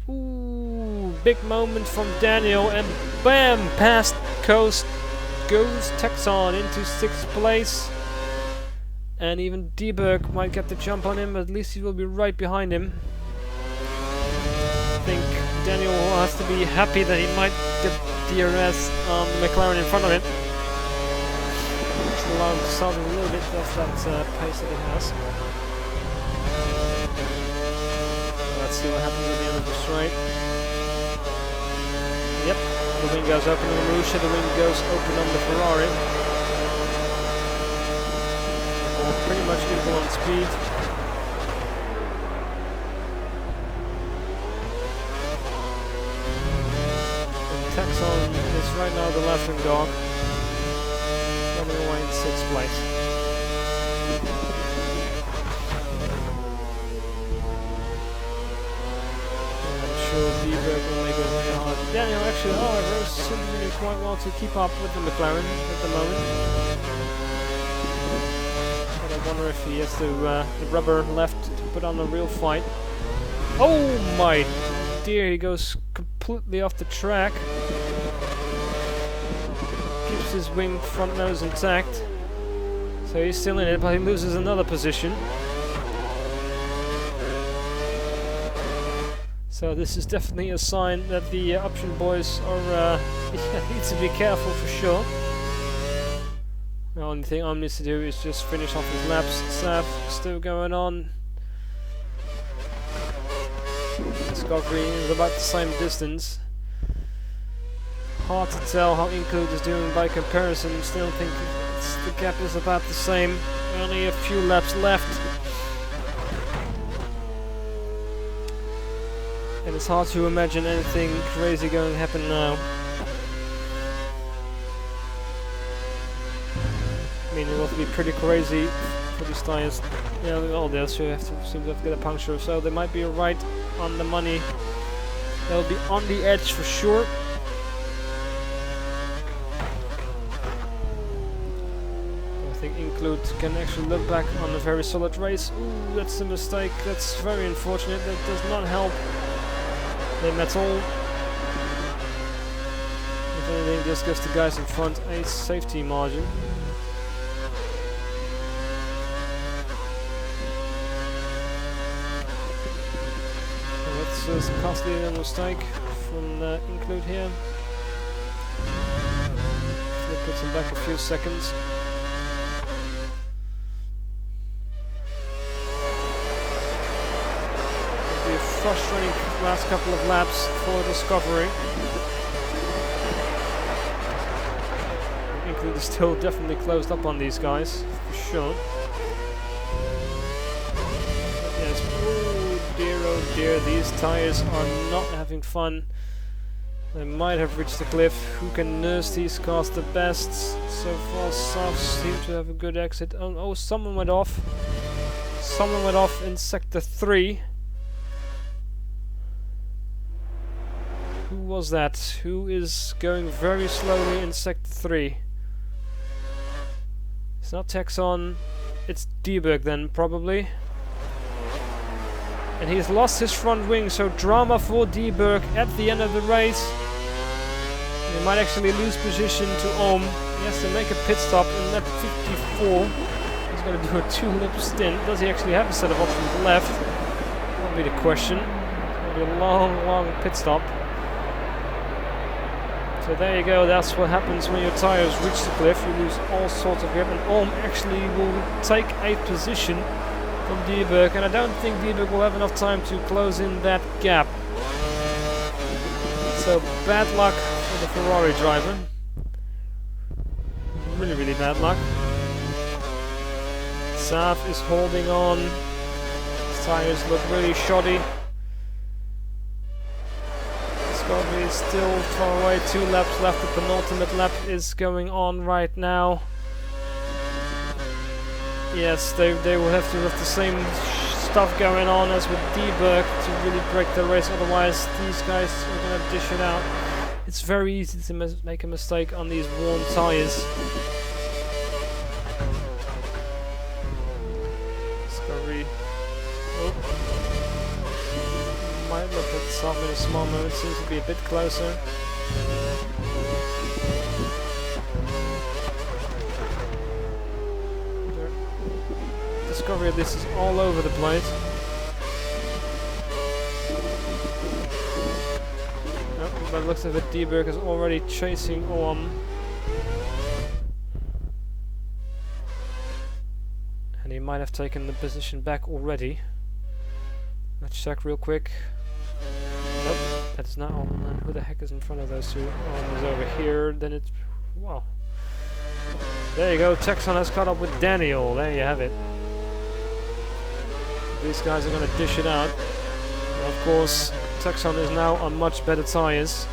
Ooh, big moment from Daniel, and bam, past coast goes Texon into 6th place. And even Dieberg might get the jump on him, but at least he will be right behind him. I think Daniel has to be happy that he might get DRS on the McLaren in front of him. Just allow him to start a little bit off that pace that he has. Let's see what happens at the end of the straight. Yep, the wing goes open on the Marussia, the wing goes open on the Ferrari. All pretty much equal on speed. And Texon is right now the laughing dog, running away in 6th place. Dieberg will make it very hard. Daniel actually, however, is doing quite well to keep up with the McLaren at the moment. But I I wonder if he has the rubber left to put on a real fight. Oh my dear, he goes completely off the track. Keeps his wing front nose intact. So he's still in it, but he loses another position. So this is definitely a sign that the option boys are need to be careful for sure. The only thing Om needs to do is just finish off his laps. Sav still going on. Discovery is about the same distance. Hard to tell how Include is doing by comparison. Still think the gap is about the same. Only a few laps left. And it's hard to imagine anything crazy going to happen now. I mean, it will be pretty crazy for these tires. You know, all they seem to have to get a puncture, so they might be right on the money. They'll be on the edge for sure. I think Include can actually look back on a very solid race. Ooh, that's a mistake. That's very unfortunate. That does not help them at all. If anything, just gives the guys in front a safety margin. That's a costly mistake from Include here. That puts him back a few seconds. It'll be a frustrating last couple of laps for Discovery. Include is still definitely closed up on these guys, for sure. Yes. Oh dear, these tires are not having fun. They might have reached the cliff. Who can nurse these cars the best? So far, Safs seem to have a good exit. Oh, someone went off. Someone went off in Sector 3. Who was that? Who is going very slowly in Sector 3? It's not Texon. It's Dieberg then, probably. And he's lost his front wing, so drama for Dieberg at the end of the race. He might actually lose position to Ohm. He has to make a pit stop in lap 54. He's going to do a 2-lap stint. Does he actually have a set of options left? That'll be the question. It'll be a long pit stop. So there you go, that's what happens when your tires reach the cliff. You lose all sorts of grip, and Ohm actually will take a position from Dieberg, and I don't think Dieberg will have enough time to close in that gap. So bad luck for the Ferrari driver. Really bad luck. Sav is holding on. His tires look really shoddy. Discovery is still far away, 2 laps left. The penultimate lap is going on right now. Yes, they will have to have the same stuff going on as with Dieberg to really break the race, otherwise these guys are going to dish it out. It's very easy to make a mistake on these worn tires. Discovery. Oh. Might look at Sav in a small moment, seems to be a bit closer. Discovery of this is all over the place. By the looks of it, Dieberg is already chasing Ohm. And he might have taken the position back already. Let's check real quick. Nope, that's not Ohm. And who the heck is in front of those two? Ohm is over here, then it's... wow. There you go, Texon has caught up with Daniel. There you have it. These guys are going to dish it out. And of course, Texon is now on much better tires.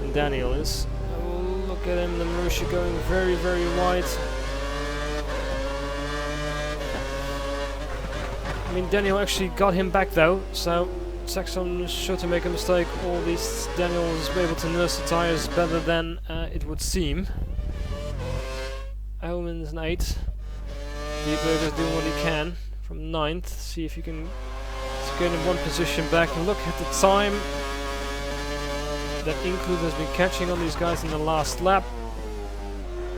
And Daniel is. Oh, look at him, the Marussia going very wide. I mean, Daniel actually got him back though, so Saxon is sure to make a mistake. All these Daniel is able to nurse the tires better than it would seem. Owen is an 8. Dieberg is doing what he can from 9th. See if he can get in one position back. And look at the time that Include has been catching on these guys in the last lap.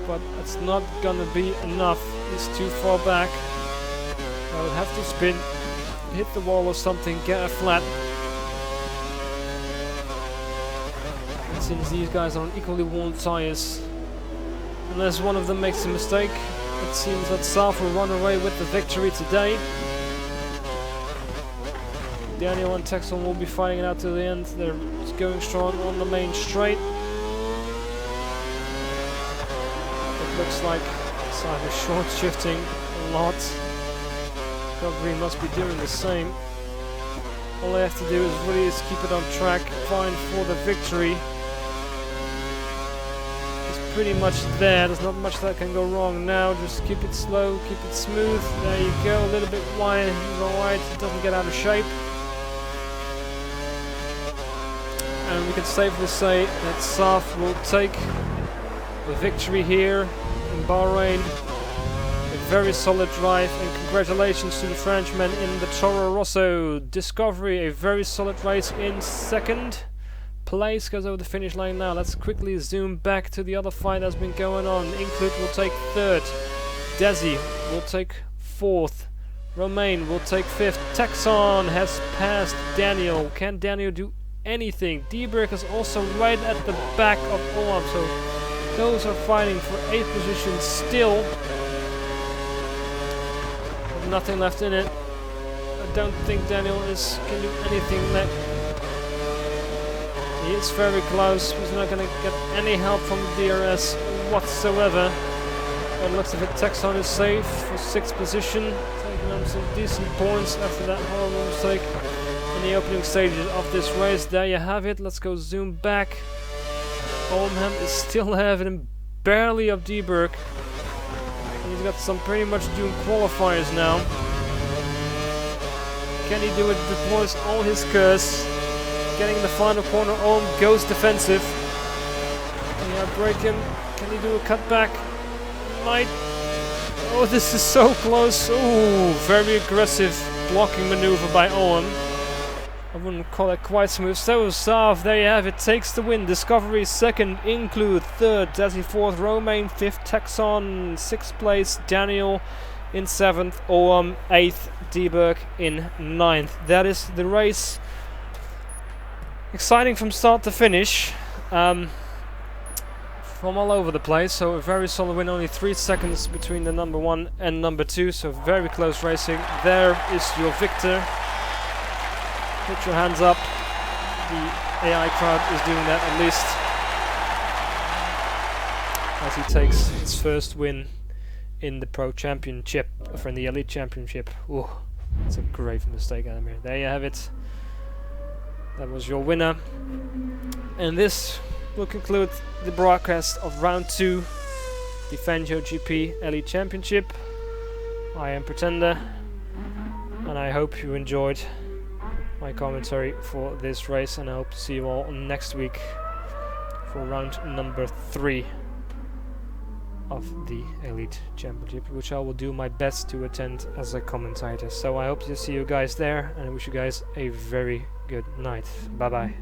But it's not gonna be enough. He's too far back. I would have to spin, hit the wall or something, get a flat. And since these guys are on equally worn tires, unless one of them makes a mistake, it seems that South will run away with the victory today. Daniel and Texon will be fighting it out to the end. They're going strong on the main straight. It looks like South is short shifting a lot. Recovery must be doing the same. All they have to do is really keep it on track, find for the victory. Pretty much there. There's not much that can go wrong now. Just keep it slow, keep it smooth. There you go. A little bit wide. He's alright. It doesn't get out of shape. And we can safely say that Saf will take the victory here in Bahrain. A very solid drive, and congratulations to the Frenchman in the Toro Rosso. Discovery, a very solid race in 2nd place, goes over the finish line now. Let's quickly zoom back to the other fight that's been going on. Include will take 3rd. Desi will take 4th. Romain will take 5th. Texon has passed Daniel. Can Daniel do anything? Dieberg is also right at the back of Olam, so those are fighting for 8th position still. But nothing left in it. I don't think Daniel can do anything left. He is very close. He's not going to get any help from the DRS whatsoever. By the looks of it, Texon is safe for 6th position, taking on some decent points after that horrible mistake in the opening stages of this race. There you have it. Let's go zoom back. Olmham is still having him barely up Dieberg. And he's got some pretty much doing qualifiers now. Can he do it? Deploys all his curse. Getting in the final corner, Ohm goes defensive. Can he outbrake him? Can he do a cutback? Might. Oh, this is so close. Oh, very aggressive blocking maneuver by Ohm. I wouldn't call it quite smooth. So Sav, there you have it, takes the win. Discovery 2nd, Include 3rd, Desi 4th, Romain 5th, Texon 6th place, Daniel in 7th, Ohm 8th, Dieberg in 9th. That is the race. Exciting from start to finish, from all over the place. So a very solid win, only 3 seconds between the number 1 and number 2, so very close racing. There is your victor. Put your hands up. The AI crowd is doing that at least, as he takes his first win in the Pro Championship, or in the Elite Championship. Ooh, it's a grave mistake, Adam here. There you have it. That was your winner. And this will conclude the broadcast of round 2, the FangioGP Elite Championship. I am Pretender, and I hope you enjoyed my commentary for this race, and I hope to see you all next week for round number 3 of the Elite Championship, which I will do my best to attend as a commentator. So I hope to see you guys there, and I wish you guys a very good night. Bye bye.